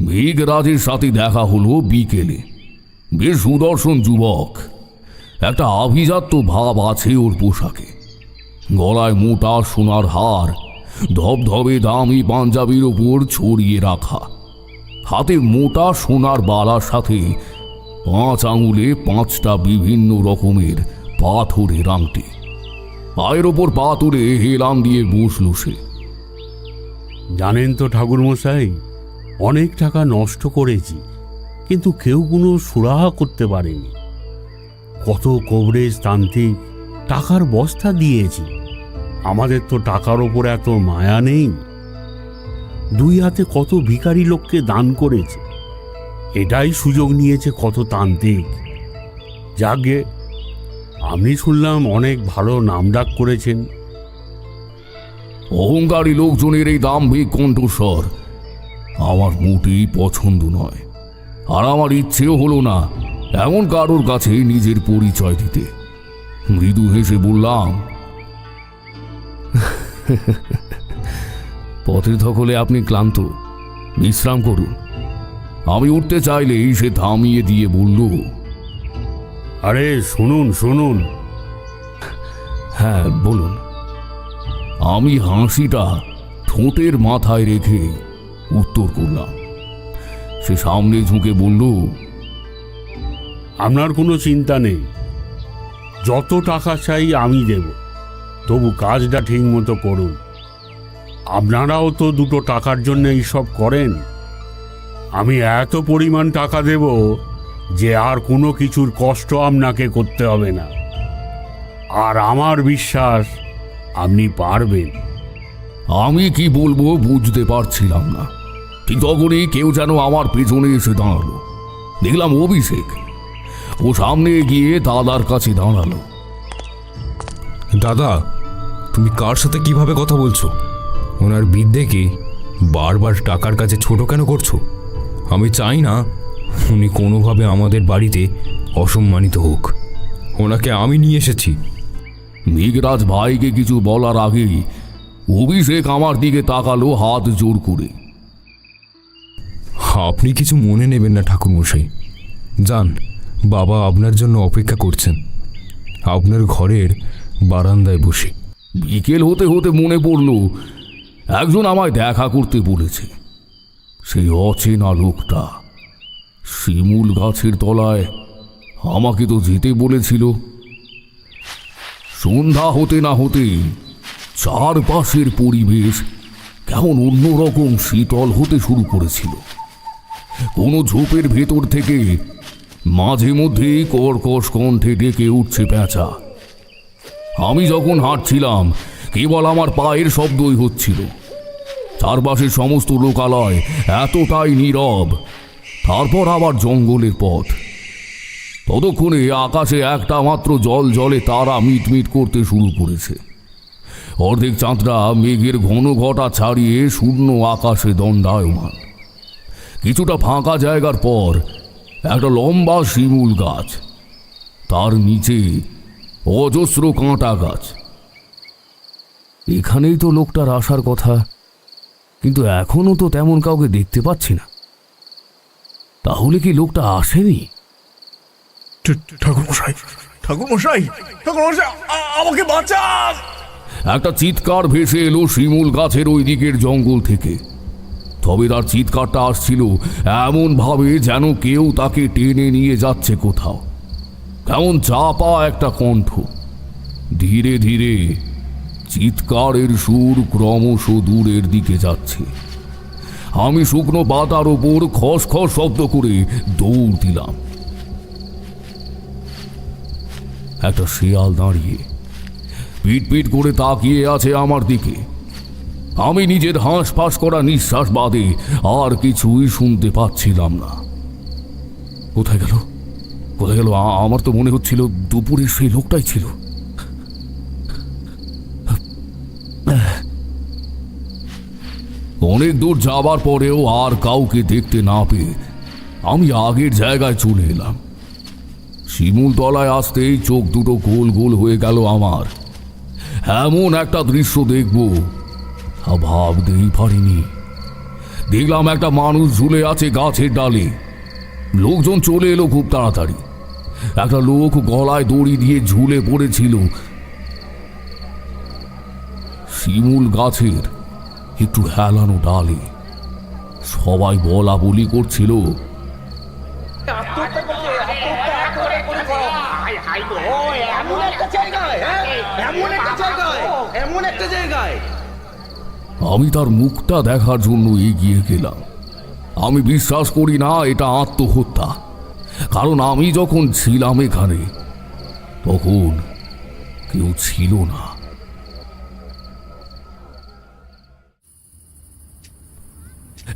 মেঘরাজের সাথে দেখা হলো বিকেলে। বেশ সুদর্শন যুবক, একটা আভিজাত্য ভাব আছে ওর পোশাকে। গলায় মোটা সোনার হার, ধবধবে দামি পাঞ্জাবির ওপর ছড়িয়ে রাখা, হাতে মোটা সোনার বালার সাথে 5 আঙুলে 5টা বিভিন্ন রকমের পাথরের আংটি। পায়ের ওপর পা তুলে হেলান দিয়ে বসল সে। জানেন তো ঠাকুরমশাই, অনেক টাকা নষ্ট করেছি, কিন্তু কেউ কোনো সুরাহা করতে পারেনি। কত কবরেজ তান্ত্রিক টাকার বস্তা দিয়েছি, আমাদের তো টাকার ওপর এত মায়া নেই। 2 হাতে কত ভিখারি লোককে দান করেছে, এটাই সুযোগ নিয়েছে কত তান্ত্রিক। যাকে আমি শুনলাম অনেক ভালো নামডাক করেছেন। অহংকারী লোকজনের এই দাম্ভিক কণ্ঠস্বর আমার মোটেই পছন্দ নয়, আর আমার ইচ্ছেও হলো না এমন কারোর কাছে নিজের পরিচয় দিতে। মৃদু হেসে বললাম, পথের ধকলে আপনি ক্লান্ত, বিশ্রাম করুন। আমি উঠতে চাইলেই সে থামিয়ে দিয়ে বলল, আরে শুনুন শুনুন। হ্যাঁ বলুন। আমি হাসিটা ঠোঁটের মাথায় রেখে উত্তর করলাম। সে সামনে ঝুঁকে বলল, আপনার কোনো চিন্তা নেই, যত টাকা চাই আমি দেব, তবু কাজটা ঠিক মতো করুন। আপনারাও তো 2 টাকার জন্য এইসব করেন। আমি এত পরিমাণ টাকা দেব যে আর কোনো কিছুর কষ্ট আপনাকে করতে হবে না, আর আমার বিশ্বাস আপনি পারবেন। আমি কি বলবো বুঝতে পারছিলাম না। ঠিক তখনই কেউ যেন আমার পেছনে এসে দাঁড়ালো। দেখলাম অভিষেক। ও সামনে গিয়ে দাদার কাছে দাঁড়ালো। দাদা, তুমি কার সাথে কিভাবে কথা বলছো? ওনার বিদ্যেকে বারবার টাকার কাছে ছোট কেন করছো? আমি চাই না উনি কোনোভাবে আমাদের বাড়িতে অসম্মানিত হোক। ওনাকে আমি নিয়ে এসেছি। মেঘরাজ ভাইকে কিছু বলার আগেই অভিষেক আমার দিকে তাকালো হাত জোর করে। আপনি কিছু মনে নেবেন না ঠাকুরমশাই, যান, বাবা আপনার জন্য অপেক্ষা করছেন আপনার ঘরের বারান্দায় বসে। বিকেল হতে হতে মনে পড়ল একজন আমায় দেখা করতে বলেছে। সেই অচেনা লোকটা শিমুল গাছের তলায় আমাকে তো যেতে বলেছিল। সন্ধ্যা হতে না হতেই চারপাশের পরিবেশ কেমন অন্যরকম শীতল হতে শুরু করেছিল। কোনো ঝোপের ভেতর থেকে মাঝে মধ্যেই কর্কশ কণ্ঠে ডেকে উঠছে পেঁচা। আমি যখন হাঁটছিলাম কেবল আমার পায়ের শব্দই হচ্ছিল। চারপাশের সমস্ত লোকালয় এতটাই নীরব। তারপর আবার জঙ্গলের পথ। ততক্ষণে আকাশে একটা মাত্র জল জলে তারা মিটমিট করতে শুরু করেছে। অর্ধেক চাঁদরা মেঘের ঘন ঘটা ছাড়িয়ে শূন্য আকাশে দণ্ডায়মান। কিছুটা ফাঁকা জায়গার পর একটা লম্বা শিমুল গাছ, তার নিচে অজস্র কাঁটা গাছ। এখানেই তো লোকটার আসার কথা, কিন্তু এখনো তো তেমন কাউকে দেখতে পাচ্ছি না। তাহলে কি লোকটা আসেনি? ঠাকুরমশাই, ঠাকুরমশাই, ঠাকুরমশাই, আমাকে বাঁচান! একটা চিৎকার ভেসে এলো শিমুল গাছের ওই দিকের জঙ্গল থেকে। তবে তার চিৎকারটা আসছিল এমন ভাবে যেন কেউ তাকে টেনে নিয়ে যাচ্ছে কোথাও। কেমন চাপা একটা কণ্ঠ। ধীরে ধীরে চিৎকারের সুর ক্রমশ দূরের দিকে যাচ্ছে। আমি শুকনো পাতার ওপর খসখস শব্দ করে দৌড় দিলাম। একটা শিয়াল দাঁড়িয়ে পিট পিট করে তাকিয়ে আছে আমার দিকে। আমি নিজের হাঁসফাঁস করা নিঃশ্বাস বাদে আর কিছুই শুনতে পাচ্ছিলাম না। কোথায় গেল, কোথায় গেল? আমার তো মনে হচ্ছিল দুপুরে সেই লোকটাই ছিল। অনেক দূর যাবার পরেও আর কাউকে দেখতে না পেয়ে আমি আগের জায়গায় চলে এলাম। শিমুল তলায় আসতেই চোখ দুটো গোল গোল হয়ে গেল আমার। এমন একটা দৃশ্য দেখব তা ভাবতেই পারিনি। দেখলাম একটা মানুষ ঝুলে আছে গাছের ডালে। লোকজন চলে এলো খুব তাড়াতাড়ি। একটা লোক গলায় দড়ি দিয়ে ঝুলে পড়েছিল শিমুল গাছের একটু হেলানো ডালে। সবাই বলা বলি করছিল, আমি তার মুখটা দেখার জন্য এগিয়ে গেলাম। আমি বিশ্বাস করি না এটা আত্মহত্যা, কারণ আমি যখন ছিলাম এখানে তখন কেউ ছিল না।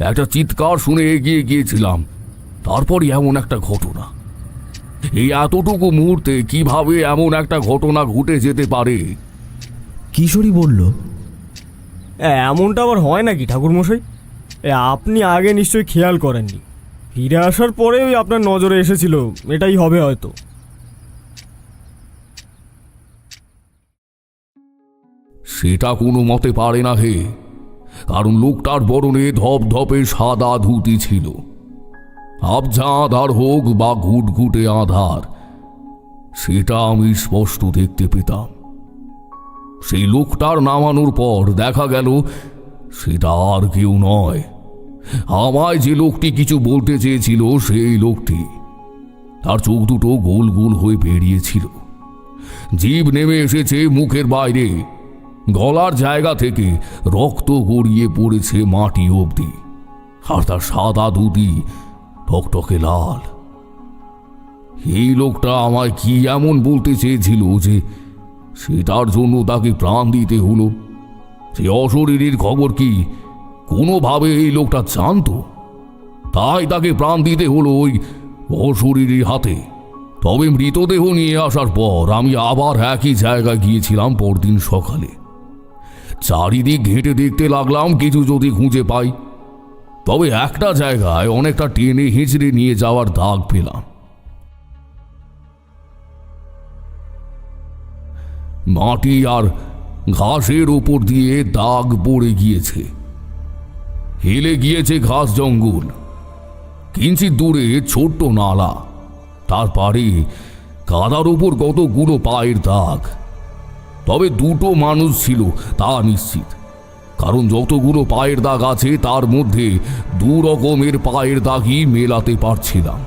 একটা চিৎকার শুনে এগিয়ে গিয়েছিলাম, তারপরই এমন একটা ঘটনা। এই এতটুকু মুহূর্তে কিভাবে এমন একটা ঘটনা ঘটে যেতে পারে? কিশোরী বলল, এমনটা আবার হয় নাকি ঠাকুরমশাই? আপনি আগে নিশ্চয়ই খেয়াল করেননি, ফিরে আসার পরে ওই আপনার নজরে এসেছিল, এটাই হবে হয়তো। সেটা কোনো মতে পারে না হে, কারণ লোকটার বরণে ধপধপে সাদা ধুতি ছিল। আবঝা আধার হোক বা ঘুটঘুটে আধার, সেটা আমি স্পষ্ট দেখতে পেতাম। সেই লোকটার নামানোর পর দেখা গেল সেটা আর কেউ নয়, আমায় যে লোকটি কিছু বলতে চেয়েছিল সেই লোকটি। তার চোখ দুটো গোল গোল হয়ে বেরিয়েছিল, জিভ নেমে এসেছে মুখের বাইরে, গলার জায়গা থেকে রক্ত গড়িয়ে পড়েছে মাটি অবধি, আর তার সাদা ধুতি টকটকে লাল। এই লোকটা আমায় কি এমন বলতে চেয়েছিল যে সেটার জন্য তাকে প্রাণ দিতে হলো? সে অশরীরীর খবর কি কোনোভাবে এই লোকটা জানতো? তাই তাকে প্রাণ দিতে হলো ওই অশরীরীর হাতে। তবে মৃতদেহ নিয়ে আসার পর আমি আবার একই জায়গায় গিয়েছিলাম পরদিন সকালে। চারিদিক ঘেঁটে দেখতে লাগলাম কিছু যদি খুঁজে পাই। তবে একটা জায়গায় অনেকটা টেনে হেঁচড়ে নিয়ে যাওয়ার দাগ পেলাম। মাটি আর ঘাসের উপর দিয়ে দাগ পড়ে গিয়েছে, হেলে গিয়েছে ঘাস জঙ্গল। কিঞ্চিত দূরে ছোট্ট নালা, তার পারে কাদার উপর কতগুলো পায়ের দাগ। তবে দুটো মানুষ ছিল তা নিশ্চিত, কারণ যতগুলো পায়ের দাগ আছে তার মধ্যে দু রকমের পায়ের দাগই মেলাতে পারছিলাম।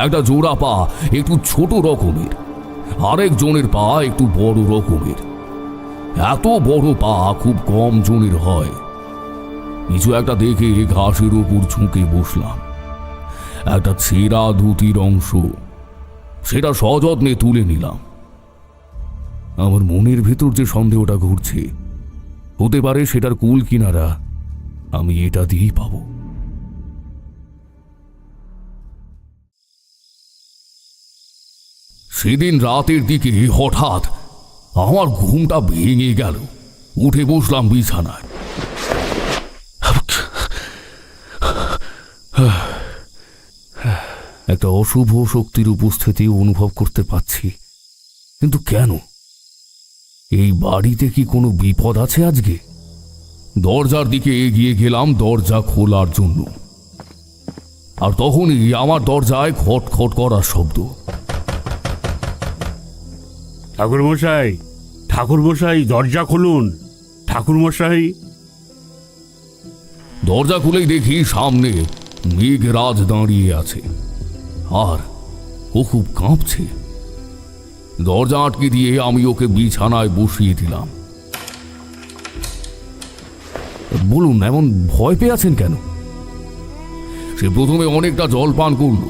একটা জোড়া পা একটু ছোট রকমের, আরেকজনের পা একটু বড় রকমের। এত বড় পা খুব কম জনের হয়। কিছু একটা দেখে ঘাসের উপর ঝুঁকে বসলাম। একটা ছেঁড়া ধুতির অংশ, সেটা সযত্নে তুলে নিলাম। আমার মনের ভেতর যে সন্দেহটা ঘুরছে, হতে পারে সেটার কুল কিনারা আমি এটা দিয়েই পাবো। সেদিন রাতের দিকে হঠাৎ আমার ঘুমটা ভেঙে গেল। উঠে বসলাম বিছানায়। একটা অশুভ শক্তির উপস্থিতি অনুভব করতে পারছি, কিন্তু কেন? এই বাড়িতে কি কোনো বিপদ আছে আজকে? দরজার দিকে এগিয়ে গেলাম দরজা খোলার জন্য, আর তখনই আমার দরজায় খটখট করার শব্দ। ঠাকুরমশাই, ঠাকুরমশাই, দরজা খুলুন, ঠাকুরমশাই। দরজা খুলেই দেখি সামনে মেঘরাজ দাঁড়িয়ে আছে, আর ও খুব কাঁপছে। দরজা আটকে দিয়ে আমি ওকে বিছানায় বসিয়ে দিলাম। বলুন, এমন ভয় পেয়ে আছেন কেন? সে প্রথমে অনেকটা জল পান করল,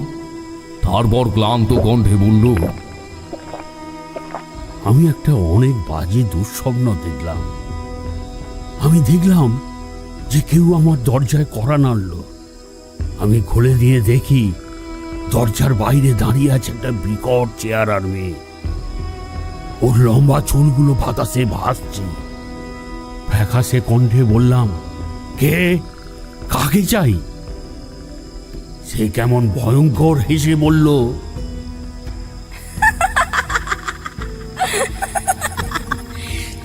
তারপর ক্লান্ত কণ্ঠে বলল, আমি একটা অনেক বাজে দুঃস্বপ্ন দেখলাম। আমি দেখলাম যে কেউ আমার দরজায় কড়া নাড়ল। আমি খুলে দিয়ে দেখি দরজার বাইরে দাঁড়িয়ে আছে একটা বিকট চেহারার মেয়ে। ওর লম্বা চুলগুলো বাতাসে ভাসছে। ফ্যাকাশে কণ্ঠে বললাম, কে? কাকে চাই? সে কেমন ভয়ঙ্কর হেসে বলল,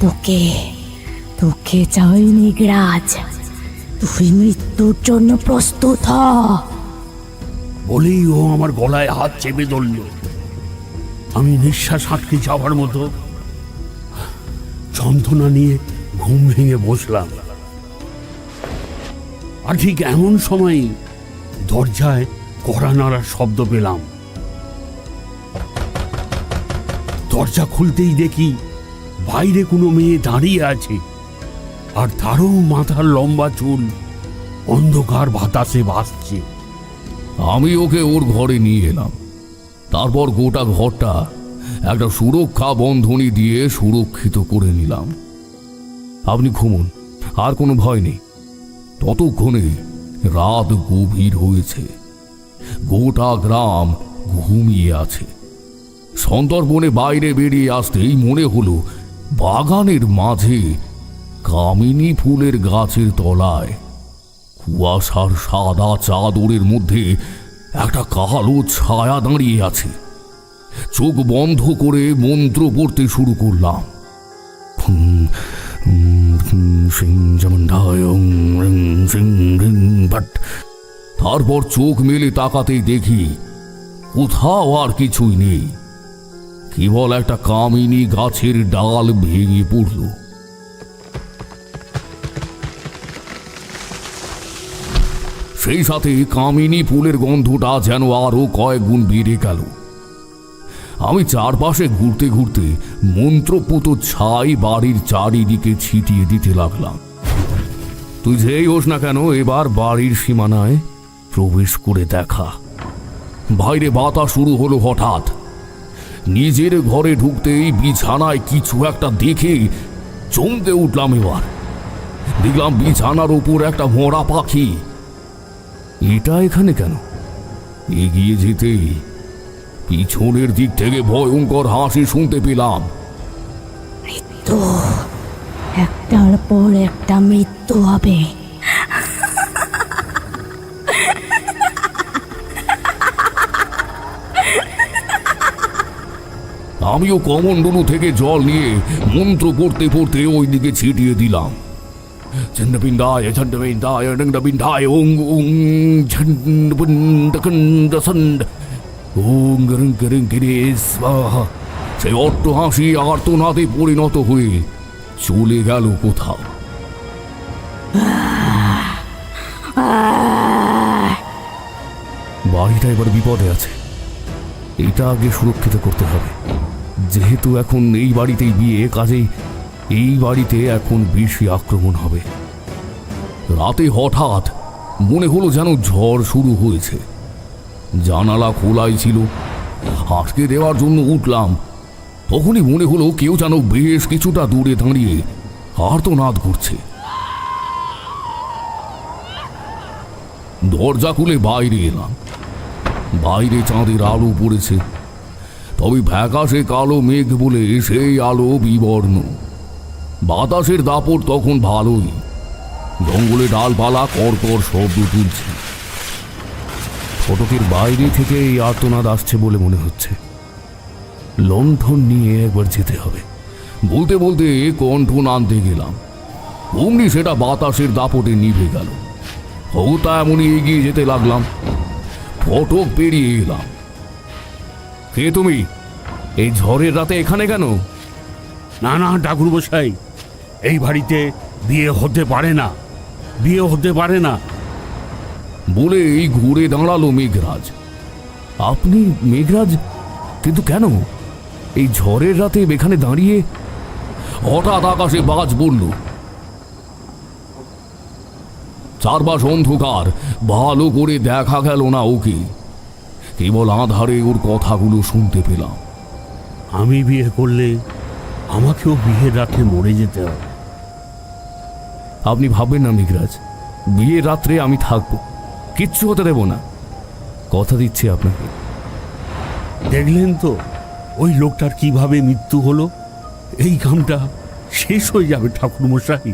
তোকে তোকে চাই মেঘরাজ, তুই মৃত্যুর জন্য প্রস্তুত হ। বলেই ও আমার গলায় হাত চেপে ধরল। আমি নিঃশ্বাস আটকে যাওয়ার মতো যন্ত্রণা নিয়ে ঘুম ভেঙে বসলাম। আর ঠিক এমন সময় দরজায় কড়া নাড়ার শব্দ পেলাম। দরজা খুলতেই দেখি বাইরে কোনো মেয়ে দাঁড়িয়ে আছে, আর তারও মাথার লম্বা চুল অন্ধকার বাতাসে ভাসছে। আমি ওকে ওর ঘরে নিয়ে এলাম। তারপর গোটা ঘরটা একটা সুরক্ষা বন্ধনী দিয়ে সুরক্ষিত করে নিলাম। আপনি ঘুমুন, আর কোনো ভয় নেই। ততক্ষণে রাত গভীর হয়েছে, গোটা গ্রাম ঘুমিয়ে আছে। সন্তর্পণে বাইরে বেরিয়ে আসতেই মনে হলো বাগানের মাঝে কামিনী ফুলের গাছের তলায় কুয়াশার সাদা চাদরের মধ্যে একটা কালো ছায়া দাঁড়িয়ে আছে। চোখ বন্ধ করে মন্ত্র পড়তে শুরু করলাম। তারপর চোখ মেলে তাকাতেই দেখি কোথাও আর কিছুই নেই, কেবল একটা কামিনী গাছের ডাল ভেঙে পড়ল। সেই সাথে কামিনী ফুলের গন্ধটা যেন আরো কয়েক গুণ বেড়ে গেল। আমি চারপাশে ঘুরতে ঘুরতে মন্ত্রপুত ছাই বাড়ির চারিদিকে ছিটিয়ে দিতে লাগলাম। তুই যেই হোস না কেন, এবার বাড়ির সীমানায় প্রবেশ করে দেখা। বাইরে বাতাস শুরু হলো হঠাৎ। নিজের ঘরে ঢুকতেই বিছানায় কিছু একটা দেখে চমকে উঠলাম। এবার দেখলাম বিছানার উপর একটা মরা পাখি। এটা এখানে কেন? এগিয়ে যেতেই পিছনের দিক থেকে ভয়ঙ্কর হাসি শুনতে পেলাম। মৃত্যু, একটার পর একটা মৃত্যু হবে। আমিও কমণ্ডলু থেকে জল নিয়ে মন্ত্র পড়তে পড়তে ওই দিকে ছিটিয়ে দিলাম। চন্ডবিন্দায় চন্ডবিন্দায় ডংডবিন্দায় ওং ওং ঝন্ডবিন্ডকন্ডসন্ড ওং গরং গরং গিরে স্বাহা। সেই অট্ট হাসি আর্তনাদে পরিণত হয়ে চলে গেল কোথাও। বাড়িটা এবার বিপদে আছে, এটা আগে সুরক্ষিত করতে হবে। যেহেতু এখন এই বাড়িতেই বিয়ে, কাজেই এই বাড়িতে এখন বেশি আক্রমণ হবে। রাতে হঠাৎ মনে হলো যেন ঝড় শুরু হয়েছে। জানালা খোলাই ছিল, আটকে দেওয়ার জন্য উঠলাম। তখনই মনে হলো কেউ যেন বেশ কিছুটা দূরে দাঁড়িয়ে আর্তনাদ করছে। দরজা খুলে বাইরে এলাম। বাইরে চাঁদের আলো পড়েছে, তবে ফ্যাকাশে কালো মেঘ বলে সেই আলো বিবর্ণ। বাতাসের দাপট তখন ভালোই, জঙ্গলে ডালপালা কড়কড় শব্দ তুলছে। ফটকের বাইরে থেকে এই আর্তনাদ আসছে বলে মনে হচ্ছে। লণ্ঠন নিয়ে একবার যেতে হবে, বলতে বলতে কণ্ঠ নামতে গেলাম, অমনি সেটা বাতাসের দাপটে নিভে গেল। তা এমনই এগিয়ে যেতে লাগলাম, ফটক পেরিয়ে এলাম। কে তুমি? এই ঝড়ের রাতে এখানে কেন? না না ঠাকুরমশাই, এই বাড়িতে বিয়ে হতে পারে না, বিয়ে হতে পারে না। বলেই ঘুরে দাঁড়ালো মেঘরাজ। আপনি মেঘরাজ? কিন্তু কেন এই ঝড়ের রাতে এখানে দাঁড়িয়ে? হঠাৎ আকাশে বাজ পড়ল, চারপাশ অন্ধকার, ভালো করে দেখা গেল না ওকে, কেবল আধারে ওর কথাগুলো শুনতে পেলাম। আমি বিয়ে করলে আমাকেও বিয়ের রাতে মরে যেতে হবে। আপনি ভাববেন না মেঘরাজ, বিয়ের রাত্রে আমি থাকবো, কিচ্ছু হতে দেব না, কথা দিচ্ছি আপনাকে। দেখলেন তো ওই লোকটার কিভাবে মৃত্যু হলো? এই কামটা শেষ হয়ে যাবে ঠাকুরমশাই।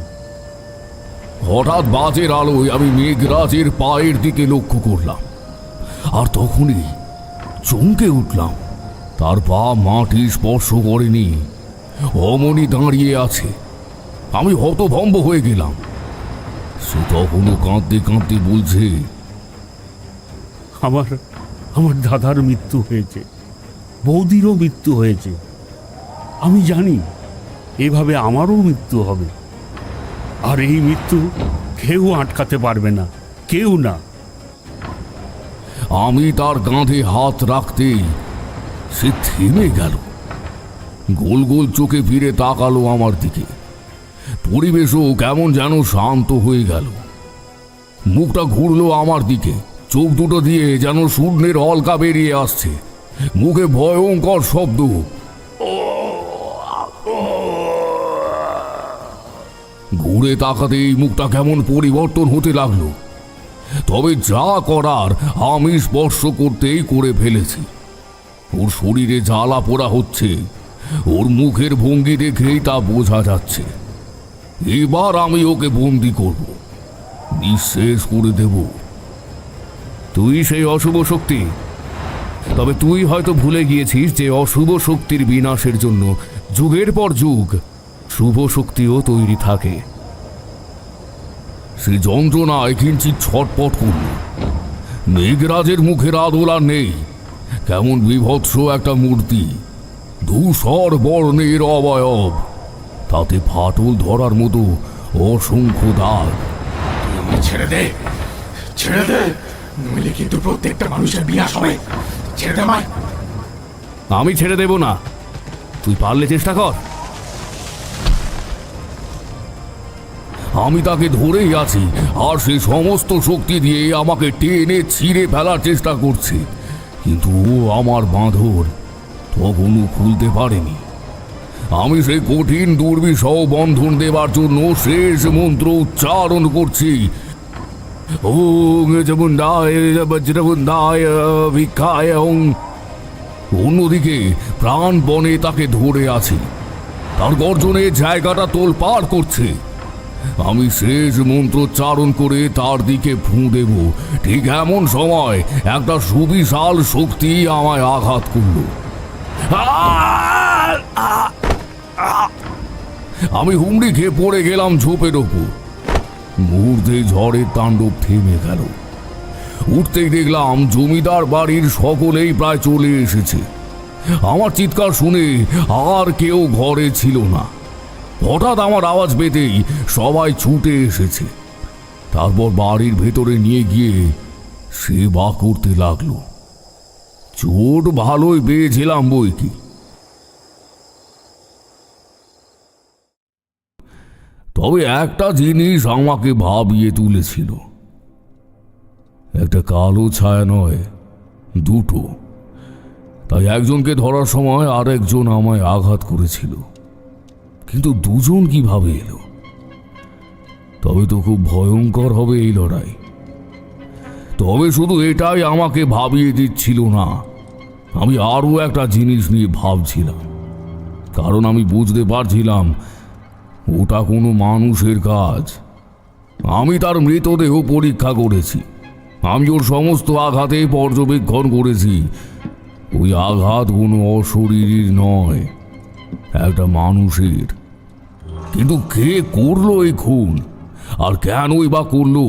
হঠাৎ বাজের আলোয় আমি মেঘরাজের পায়ের দিকে লক্ষ্য করলাম, আর তখনই চমকে উঠলাম। তার পা মাটি স্পর্শ করেনি, অমনি দাঁড়িয়ে আছে। আমি হতভম্ব হয়ে গেলাম। সে তখনও কাঁদতে কাঁদতে বলছে, আমার আমার দাদার মৃত্যু হয়েছে, বৌদিরও মৃত্যু হয়েছে। আমি জানি এভাবে আমারও মৃত্যু হবে, আর এই মৃত্যু কেউ আটকাতে পারবে না, কেউ না। আমি তার কাঁধে হাত রাখতেই সে থেমে গেল, গোল গোল চোখে ফিরে তাকালো আমার দিকে। পরিবেশও কেমন যেন শান্ত হয়ে গেল। মুখটা ঘুরলো আমার দিকে, চোখ দুটো দিয়ে যেন শূন্যের অলকা বেরিয়ে আসছে, মুখে ভয়ঙ্কর শব্দ। ঘুরে তাকাতেই মুখটা কেমন পরিবর্তন হতে লাগলো। তবে যা করার আমি স্পর্শ করতেই করে ফেলেছি। ওর শরীরে জ্বালা পোড়া হচ্ছে, ওর মুখের ভঙ্গি দেখেই তা বোঝা যাচ্ছে। এবার আমি ওকে বন্দি করব, নিঃশেষ করে দেব। তুই সেই অশুভ শক্তি? তবে তুই হয়তো ভুলে গিয়েছিস যে অশুভ শক্তির বিনাশের জন্য যুগের পর যুগ শুভ শক্তিও তৈরি থাকে। সে যন্ত্রণায় কিঞ্চিৎ ছটপট করল। মেঘরাজের মুখের আদল আর নেই, কেমন বিভৎস একটা মূর্তি, ধূসর বর্ণের অবয়ব, তাতে ফাটল ধরার মতো অসংখ্য দাগ। ছেড়ে দে, ছেড়ে দে, নইলে কিন্তু প্রত্যেকটা মানুষের বিনাশ হবে। ছেড়ে দে আমায়। আমি ছেড়ে দেব না, তুই পারলে চেষ্টা কর। আমি তাকে ধরেই আছি, আর সে সমস্ত শক্তি দিয়ে আমাকে টেনে ছিঁড়ে ফেলার চেষ্টা করছে, কিন্তু ও আমার বাঁধর তখনও খুলতে পারেনি। আমি সেই কঠিন দুর্বিষহ বন্ধন দেবার জন্য শেষ মন্ত্র উচ্চারণ করছি, ওং জবুন্দায় বজ্রবুন্দায় ভিক্ষায় ওং। অন্যদিকে প্রাণপণে তাকে ধরে আছি, তার গর্জনে জায়গাটা তোলপাড় করছে। আমি শেষ মন্ত্রোচ্চারণ করে তার দিকে ফুঁ দেব, ঠিক এমন সময় একটা সুবিশাল শক্তি আমায় আঘাত করল। আমি হুমড়ি খেয়ে পড়ে গেলাম ঝোপের ওপর। মুহূর্তে ঝড়ের তাণ্ডব থেমে গেল। উঠতেই দেখলাম জমিদার বাড়ির সকলেই প্রায় চলে এসেছে। আমার চিৎকার শুনে আর কেউ ঘরে ছিল না। হঠাৎ আমার আওয়াজ পেতেই সবাই ছুটে এসেছে। তারপর বাড়ির ভেতরে নিয়ে গিয়ে সেবা করতে লাগলো। চোট ভালোই পেয়েছিলাম বই কি। তবে একটা জিনিস আমাকে ভাবিয়ে তুলেছিল। একটা কালো ছায়া নয়, দুটো। তাই একজনকে ধরার সময় আর একজন আমায় আঘাত করেছিল, কিন্তু দুজন কিভাবে এলো? তবে তো খুব ভয়ঙ্কর হবে এই লড়াই। তবে শুধু এটাই আমাকে ভাবিয়ে দিচ্ছিল না, আমি আরও একটা জিনিস নিয়ে ভাবছিলাম। কারণ আমি বুঝতে পারছিলাম ওটা কোনো মানুষের কাজ। আমি তার মৃতদেহ পরীক্ষা করেছি, আমি ওর সমস্ত আঘাতে পর্যবেক্ষণ করেছি। ওই আঘাত কোনো অশরীরীর নয়, একটা মানুষের। কিন্তু কে করলো এই খুন, আর কেনই বা করলো?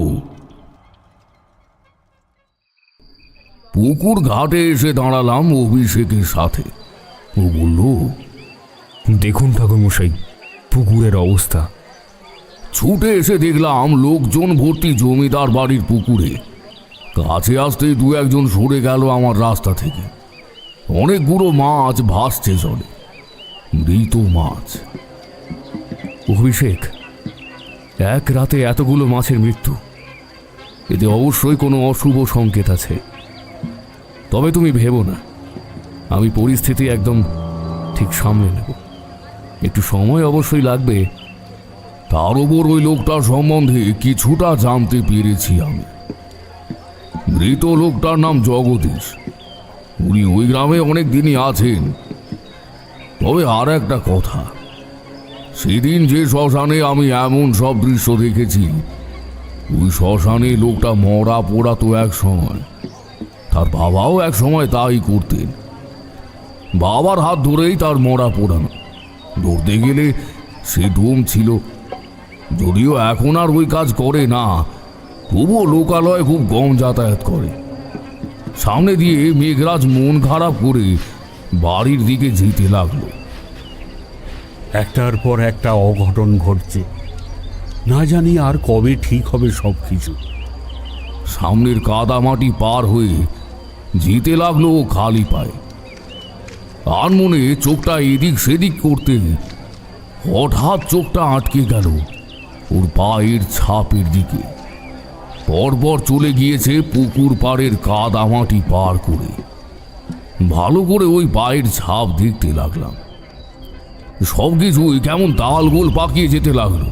পুকুর ঘাটে এসে দাঁড়ালাম অভিষেকের সাথে। ও বলল, দেখুন ঠাকুরমশাই, পুকুরের অবস্থা। ছুটে এসে দেখলাম লোকজন ভর্তি জমিদার বাড়ির পুকুরে। কাছে আসতেই দু একজন সরে গেল আমার রাস্তা থেকে। অনেকগুলো মাছ ভাসছে জলে, মৃত মাছ। অভিষেক, এক রাতে এতগুলো মাছের মৃত্যু, এতে অবশ্যই কোনো অশুভ সংকেত আছে। তবে তুমি ভেবো না, আমি পরিস্থিতি একদম ঠিক সামলে নেব। একটু সময় অবশ্যই লাগবে। তার ওপর ওই লোকটার সম্বন্ধে কিছুটা জানতে পেরেছি আমি। মৃত লোকটার নাম জগদীশ। উনি ওই গ্রামে অনেক দিনই আছেন। তবে আর একটা কথা, সেদিন যে শ্মশানে আমি এমন সব দৃশ্য দেখেছি, ওই শ্মশানে লোকটা মরা পোড়াতো এক সময়। তার বাবাও এক সময় তাই করতেন। বাবার হাত ধরেই তার মরা পোড়ানো। ধরতে গেলে সে ডোম ছিল। যদিও এখন আর ওই কাজ করে না, তবুও লোকালয়ে খুব কম যাতায়াত করে। সামনে দিয়ে মেঘরাজ মন খারাপ করে বাড়ির দিকে যেতে লাগলো। একটার পর একটা অঘটন ঘটছে, না জানি আর কবে ঠিক হবে সব কিছু। সামনের কাদামাটি পার হয়ে যেতে লাগলো ও খালি পায়ে। আর মনে চোখটা এদিক সেদিক করতে হঠাৎ চোখটা আটকে গেল ওর পায়ের ছাপের দিকে। পরপর চলে গিয়েছে পুকুর পাড়ের কাদামাটি পার করে। ভালো করে ওই পায়ের ছাপ দেখতে লাগলাম। সবকিছুই কেমন তালগোল পাকিয়ে যেতে লাগলো।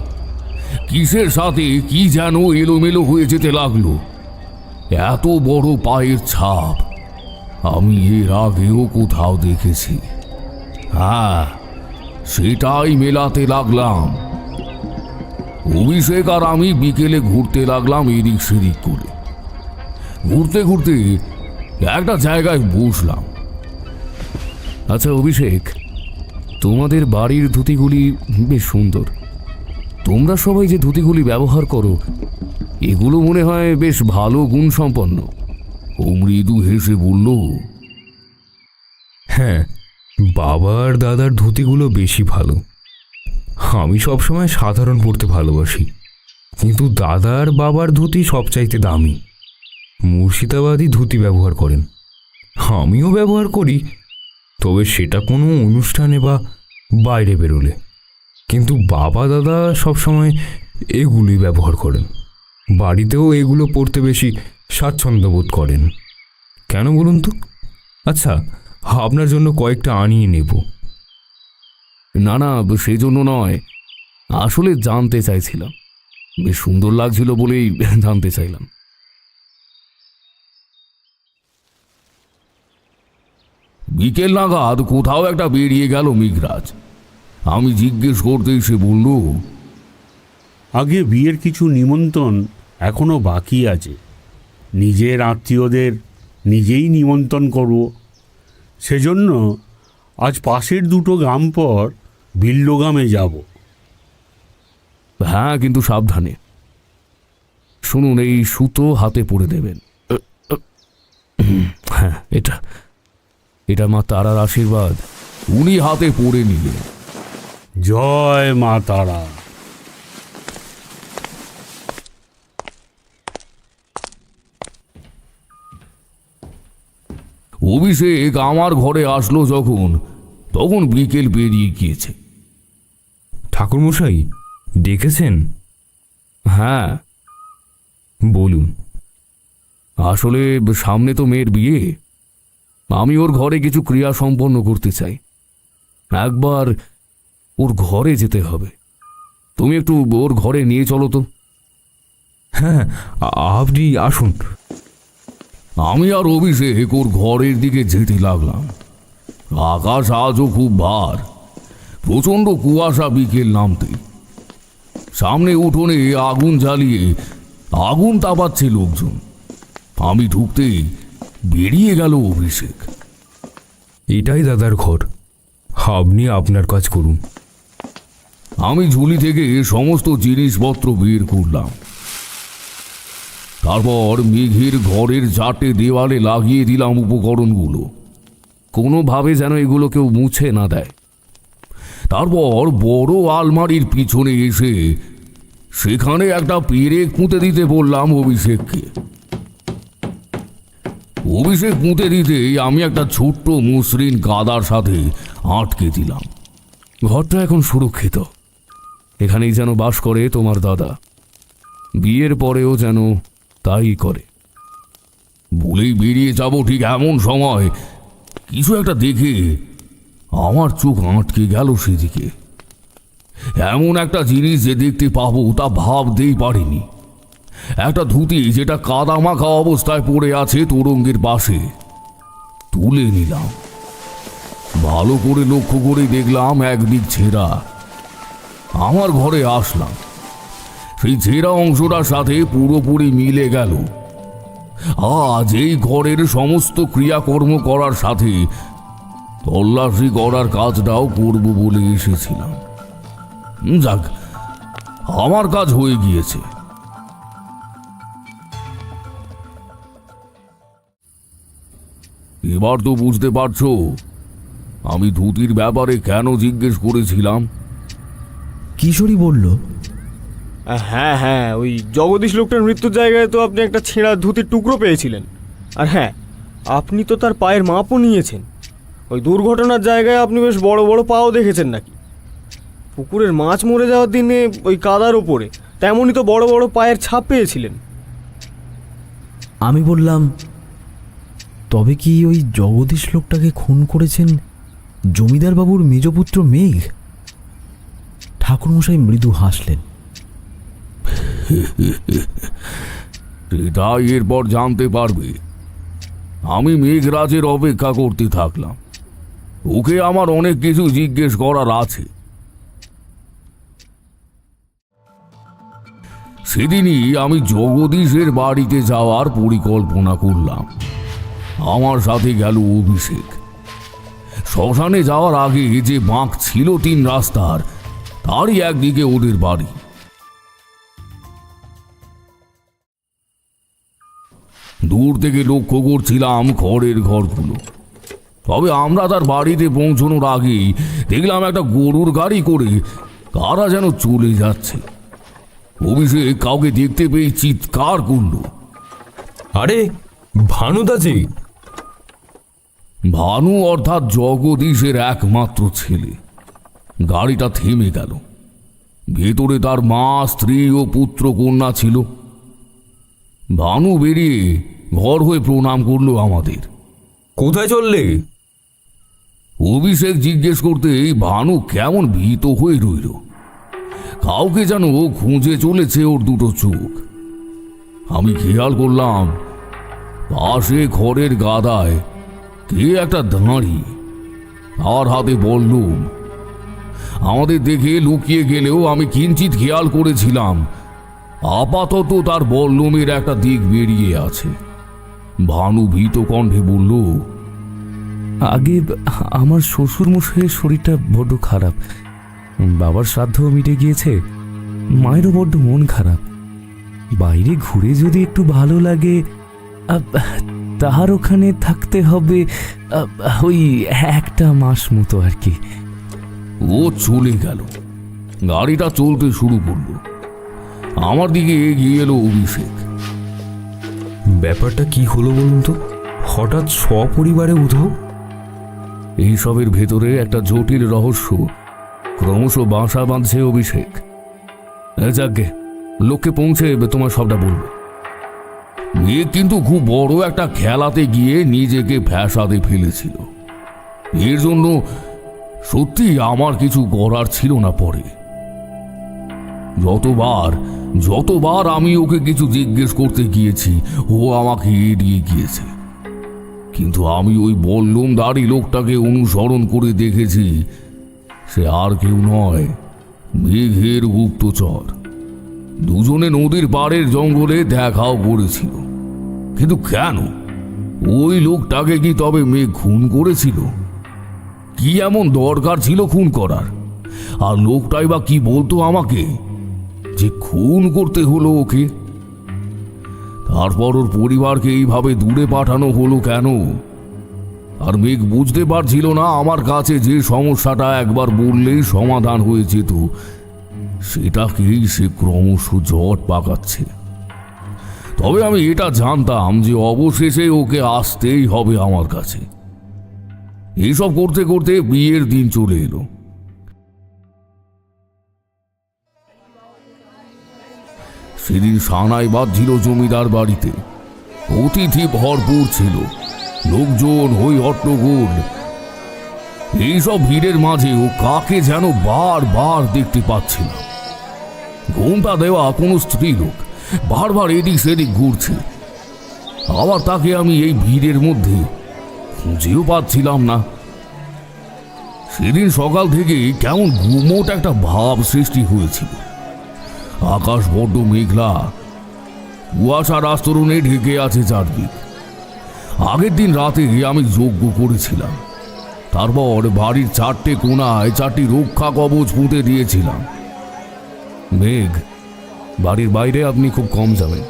কিসের সাথে কি যেন এলোমেলো হয়ে যেতে লাগলো। এত বড় পায়ের ছাপ আমি এর আগেও কোথাও দেখেছি। হ্যাঁ, সেটাই মেলাতে লাগলাম। অভিষেক আর আমি বিকেলে ঘুরতে লাগলাম এদিক সেদিক করে। ঘুরতে ঘুরতে একটা জায়গায় বসলাম। আচ্ছা অভিষেক, তোমাদের বাড়ির ধুতিগুলি বেশ সুন্দর। তোমরা সবাই যে ধুতিগুলি ব্যবহার করো, এগুলো মনে হয় বেশ ভালো গুণসম্পন্ন। ও মৃদু হেসে বলল, হ্যাঁ, বাবার দাদার ধুতিগুলো বেশি ভালো। আমি সবসময় সাধারণ পরতে ভালোবাসি, কিন্তু দাদার বাবার ধুতি সবচাইতে দামি। মুর্শিদাবাদী ধুতি ব্যবহার করেন, আমিও ব্যবহার করি, তবে সেটা কোনো অনুষ্ঠানে বা বাইরে বেরোলে। কিন্তু বাবা দাদা সবসময় এগুলোই ব্যবহার করেন। বাড়িতেও এগুলো পরতে বেশি স্বাচ্ছন্দ্য বোধ করেন। কেন বলুন তো? আচ্ছা, আপনার জন্য কয়েকটা আনিয়ে নেব। না না, সেই জন্য নয়, আসলে জানতে চাইছিলাম। বেশ সুন্দর লাগছিল বলেই জানতে চাইলাম। বিকেল নাগাদ কোথাও একটা বেরিয়ে গেল মেঘরাজ। আমি জিজ্ঞেস করতেই সে বলল, আগে বিয়ের কিছু নিমন্ত্রণ এখনো বাকি আছে। নিজের আত্মীয়দের নিজেই নিমন্ত্রণ করব। সেজন্য আজ পাশের দুটো গ্রাম পর বিল্লগ্রামে যাব। হ্যাঁ, কিন্তু সাবধানে। শুনুন, এই সুতো হাতে পরে দেবেন। হ্যাঁ, এটা মা তারার আশীর্বাদ। উনি হাতে পরে নিলেন। জয় মা তারা। অভিষেক আমার ঘরে আসলো যখন, তখন বিকেল পেরিয়ে গিয়েছে। ঠাকুরমশাই ডেকেছেন? হ্যাঁ, বলুন। আসলে সামনে তো মেয়ের বিয়ে। আমি ওর ঘরে কিছু ক্রিয়া সম্পন্ন করতে চাই। একবার ওর ঘরে যেতে হবে। তুমি একটু ওর ঘরে নিয়ে চলো তো। হ্যাঁ, আপনি আসুন। আমি আর অভিষেক ওর ঘরের দিকে যেতে লাগলাম। আকাশ আজও খুব ভার, প্রচণ্ড কুয়াশা। বিকেল নামতেই সামনে উঠোনে আগুন জ্বালিয়ে আগুন তাপাচ্ছে লোকজন। আমি ঢুকতেই বেরিয়ে গেল অভিষেক। এটাই দাদার ঘর, আপনি আপনার কাজ করুন। আমি ঝুলি থেকে সমস্ত জিনিসপত্র বের করলাম। তারপর মেঘের ঘরের 4টে দেওয়ালে লাগিয়ে দিলাম উপকরণগুলো, কোনোভাবে যেন এগুলো কেউ মুছে না দেয়। তারপর বড় আলমারির পিছনে এসে সেখানে একটা পেরেক পুঁতে দিতে বললাম অভিষেককে। অভিষেক পুঁতে দিতেই আমি একটা ছোট্ট মসৃণ গাদার সাথে আটকে দিলাম। ঘরটা এখন সুরক্ষিত। এখানেই যেন বাস করে তোমার দাদা, বিয়ের পরেও যেন তাই করে। বলেই বেরিয়ে যাব ঠিক এমন সময় কিছু একটা দেখে আমার চোখ আটকে গেল সেদিকে। এমন একটা জিনিস যে দেখতে পাবো তা ভাবতেই পারিনি। একটা ধুতি যেটা কাদা মাখা অবস্থায় পড়ে আছে তোরঙ্গের পাশে। তুলে নিলাম, ভালো করে লক্ষ্য করে দেখলাম একদিক ছেঁড়া। আমার ঘরে আসলাম, সেই ছেঁড়া অংশটার সাথে পুরোপুরি মিলে গেল। আজ এই ঘরের সমস্ত ক্রিয়াকর্ম করার সাথে তল্লাশি করার কাজটাও করব বলে এসেছিলাম। যাক, আমার কাজ হয়ে গিয়েছে। এবার তো বুঝতে পারছো আমি ধুতির ব্যাপারে কেন জিজ্ঞেস করেছিলাম। কিশোরী বলল, হ্যাঁ হ্যাঁ, ওই জগদীশ লোকটার মৃত্যুর জায়গায় তো আপনি একটা ছেঁড়া ধুতির টুকরো পেয়েছিলেন। আর হ্যাঁ, আপনি তো তার পায়ের মাপও নিয়েছেন। ওই দুর্ঘটনার জায়গায় আপনি বেশ বড় বড় পাও দেখেছেন নাকি? পুকুরের মাছ মরে যাওয়ার দিনে ওই কাদার ওপরে তেমনই তো বড় বড় পায়ের ছাপ পেয়েছিলেন। আমি বললাম, তবে কি ওই জগদীশ লোকটাকে খুন করেছেন জমিদার বাবুর মেজপুত্র মেঘ? ঠাকুরমশাই মৃদু হাসলেন। সেটা এরপর জানতে পারবে। আমি মেঘরাজের অপেক্ষা করতে থাকলাম। ওকে আমার অনেক কিছু জিজ্ঞেস করার আছে। সেদিনই আমি জগদীশের বাড়িতে যাওয়ার পরিকল্পনা করলাম। আমার সাথে গেল অভিষেক। শ্মশানে যাওয়ার আগে যে বাঁক ছিল 3 রাস্তার, তারই একদিকে ওদের বাড়ি। দূর থেকে লক্ষ্য করছিলাম খড়ের ঘরগুলো। তবে আমরা তার বাড়িতে পৌঁছানোর আগেই দেখলাম একটা গরুর গাড়ি করে কারা যেন চলে যাচ্ছে। অভিষেক কাউকে দেখতে পেয়ে চিৎকার করল, আরে ভানুদাজি! ভানু অর্থাৎ জগদীশের একমাত্র ছেলে। গাড়িটা থেমে গেল। ভেতরে তার মা, স্ত্রী ও পুত্র কন্যা ছিল। ভানু বেরিয়ে ঘর হয়ে প্রণাম করলো আমাদের। কোথায় চললে? অভিষেক জিজ্ঞেস করতেই ভানু কেমন ভীত হয়ে রইল। কাউকে যেন খুঁজে চলেছে ওর দুটো চোখ। আমি খেয়াল করলাম পাশে খড়ের গাদায় কে একটা দাঁড়িয়ে, তার হাতে বল্লম। আমাদের দেখে লুকিয়ে গেলেও আমি কিঞ্চিত খেয়াল করেছিলাম আপাতত তার বল্লমের একটা দিক বেরিয়ে আছে। ভানু ভীত কণ্ঠে বলল, আগে আমার শ্বশুর মশাইয়ের শরীরটা বড্ড খারাপ। বাবার শ্রাদ্ধ মিটে গিয়েছে, মায়েরও বড্ড মন খারাপ। বাইরে ঘুরে যদি একটু ভালো লাগে, তাহার ওখানে থাকতে হবে ওই 1 মাস মতো আর কি। ও চলে গেল। গাড়িটা চলতে শুরু করলো। আমার দিকে এগিয়ে এলো অভিষেক। ব্যাপারটা কি হলো বলুন তো? হঠাৎ সপরিবারে উধো? এইসবের ভেতরে একটা জটিল রহস্য ক্রমশ বাসা বাঁধছে অভিষেক। যাকে লোককে পৌঁছে তোমার সবটা বলবো। মেয়ে কিন্তু খুব বড় একটা খেলাতে গিয়ে নিজেকে ফ্যাসাদে ফেলেছিল। এর জন্য সত্যি আমার কিছু করার ছিল না। পরে যতবার আমি ওকে কিছু জিজ্ঞেস করতে গিয়েছি, ও আমাকে এড়িয়ে গিয়েছে। কিন্তু আমি ওই বল্লমধারী লোকটাকে অনুসরণ করে দেখেছি। সে আর কেউ নয়, মেঘের গুপ্তচর। দুজনে নদীর পাড়ের জঙ্গলে দেখাও করেছিল। কিন্তু কেন? ওই লোকটাকে কি তবে মেঘ খুন করেছিল? কি এমন দরকার ছিল খুন করার? আর লোকটাই বা কি বলতো আমাকে যে খুন করতে হলো ওকে? তারপর ওর পরিবারকে এইভাবে দূরে পাঠানো হলো কেন? আর মেঘ বুঝতে পারছিল না আমার কাছে যে সমস্যাটা একবার বললেই সমাধান হয়ে যেত, সেটাকেই সে ক্রমশ জট পাকাচ্ছে। তবে আমি এটা জানতাম যে অবশেষে ওকে আসতেই হবে আমার কাছে। এইসব করতে করতে বিয়ের দিন চলে এলো। সেদিন সানাই বাজছিল জমিদার বাড়িতে। অতিথি ভরপুর ছিল, লোকজন হই হট্টগোল। এইসব ভিড়ের মাঝে ও কাকে যেন বারবার দেখতে পাচ্ছিলাম। ঘুমটা দেওয়া কোনো স্ত্রী লোক বারবার এদিক সেদিক ঘুরছে। আবার তাকে আমি এই ভিড়ের মধ্যে খুঁজেও পাচ্ছিলাম না। সেদিন সকাল থেকে কেমন গুমোট একটা ভাব সৃষ্টি হয়েছিল। আকাশ বড্ড মেঘলা, কুয়াশার আস্তরণে ঢেকে আছে চারদিক। আগের দিন রাতে আমি যজ্ঞ করেছিলাম, তারপর বাড়ির 4টে কোণায় 4টি রক্ষা কবচ পুঁতে দিয়েছিলাম। মেঘ, বাড়ির বাইরে আপনি খুব কম যাবেন,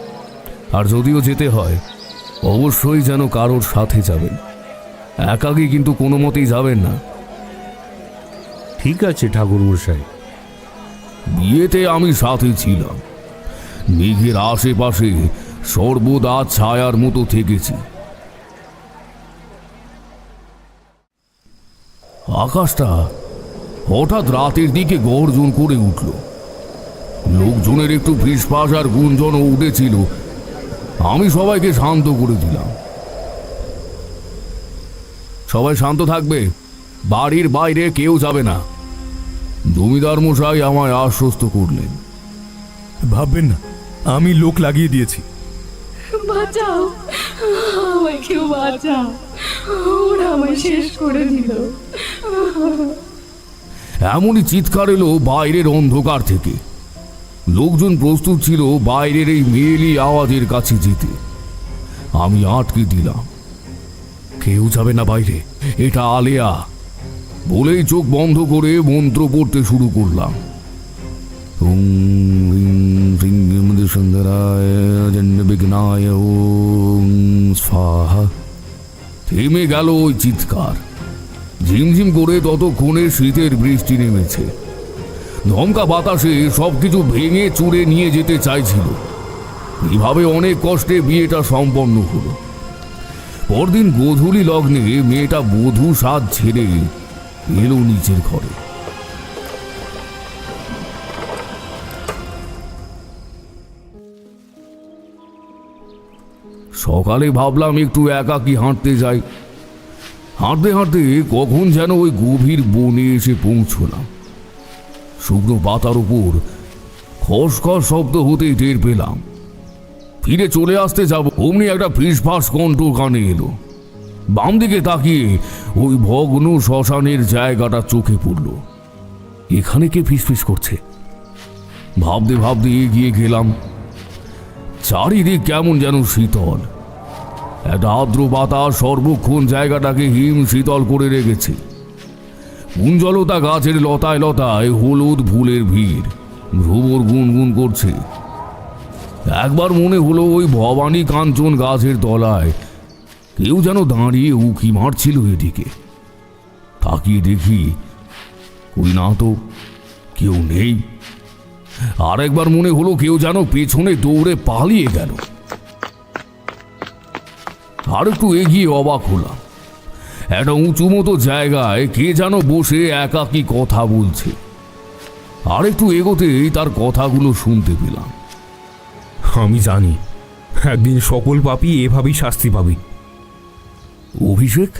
আর যদিও যেতে হয় অবশ্যই যেন কারোর সাথে যাবেন। একাকী কিন্তু কোনো মতেই যাবেন না। ঠিক আছে ঠাকুরমশাই। বিয়েতে আমি সাথে ছিলাম, মেঘের আশেপাশে সর্বদা ছায়ার মতো থেকেছি। আকাশটা হঠাৎ রাতের দিকে গর্জন করে উঠল। লোকজনের একটু ফিসফাস আর গুঞ্জনও উঠেছিল। আমি সবাইকে শান্ত করে দিলাম। সবাই শান্ত থাকবে, বাড়ির বাইরে কেউ যাবে না। জমিদার মশাই আমায় আশ্বস্ত করলেন। ভাববেন না, আমি লোক লাগিয়ে দিয়েছি। বাঁচাও, আমাকেও বাঁচাও, ওরা আমায় শেষ করে দিল। এমনই চিৎকার এলো বাইরের অন্ধকার থেকে। লোকজন প্রস্তুত ছিল বাইরের এই মেয়েলি আওয়াজের কাছে যেতে। আমি আটকে দিলাম। কেউ যাবে না বাইরে, এটা আলেয়া বলেই চোখ বন্ধ করে মন্ত্র পড়তে শুরু করলাম। ওং হ্রিং হ্রিং সুন্দরায় জন্মবিঘ্নায় ওং স্বাহা। থেমে গেল ওই চিৎকার। ঝিমঝিম করে ততক্ষণে শীতের বৃষ্টি নেমেছে। ধমকা বাতাসে সবকিছু ভেঙে চুরে নিয়ে যেতে চাইছিল। এভাবে অনেক কষ্টে বিয়েটা সম্পন্ন হলো। পরদিন গোধূলি লগ্নে মেয়েটা বধূ সাজ ছেড়ে এলো নিচের ঘরে। সকালে ভাবলাম একটু একাকী হাঁটতে যাই। হাঁটতে হাঁটতে কখন যেন ওই গভীর বনে এসে পৌঁছলাম। শুকনো পাতার উপর খসখস শব্দ হতেই টের পেলাম। ফিরে চলে আসতে যাব, অমনি একটা ফিসফাস কণ্ঠ কানে এলো। বাম দিকে তাকিয়ে ওই ভগ্ন শ্মশানের জায়গাটা চোখে পড়ল। এখানে কে ফিসফিস করছে? ভাবতে ভাবতে এগিয়ে গেলাম। চারিদিক কেমন যেন শীতল। একটা আর্দ্র বাতাস সর্বক্ষণ জায়গাটাকে হিম শীতল করে রেখেছে। কুঞ্জলতা গাছের লতায় লতায় হলুদ ফুলের ভিড় ভ্রমর গুনগুন করছে। একবার মনে হলো ওই ভবানী কাঞ্চন গাছের তলায় কেউ যেন দাঁড়িয়ে উকি মারছিল এদিকে। তাকিয়ে দেখি কই না তো, কেউ নেই। আর একবার মনে হলো কেউ যেন পেছনে দৌড়ে পালিয়ে গেল। আর একটু এগিয়ে অবাক হলাম। একটা উঁচু মতো জায়গায় কে যেন বসে একাকী কথা বলছে। আর একটু এগোতেই তার কথাগুলো শুনতে পেলাম। আমি জানি একদিন সকল পাপী এভাবেই শাস্তি পাবি। অভিষেক?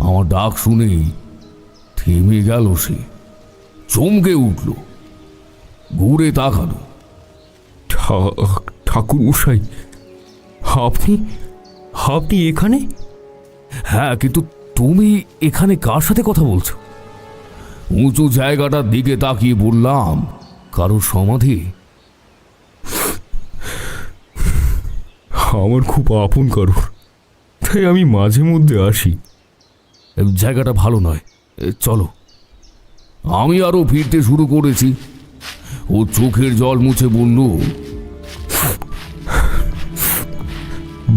আমার ডাক শুনেই থেমে গেল সে। চমকে উঠল, ঘুরে তাকালো। ঠাকুর মশাই, আপনি আপনি এখানে? হ্যাঁ, কিন্তু তুমি এখানে কার সাথে কথা বলছো? উঁচু জায়গাটার দিকে তাকিয়ে বললাম, কারোর সমাধি। আমার খুব আপন কারোর, তাই আমি মাঝে মধ্যে আসি। জায়গাটা ভালো নয়, চলো। আমি আরো ফিরতে শুরু করেছি। ও চোখের জল মুছে বলল,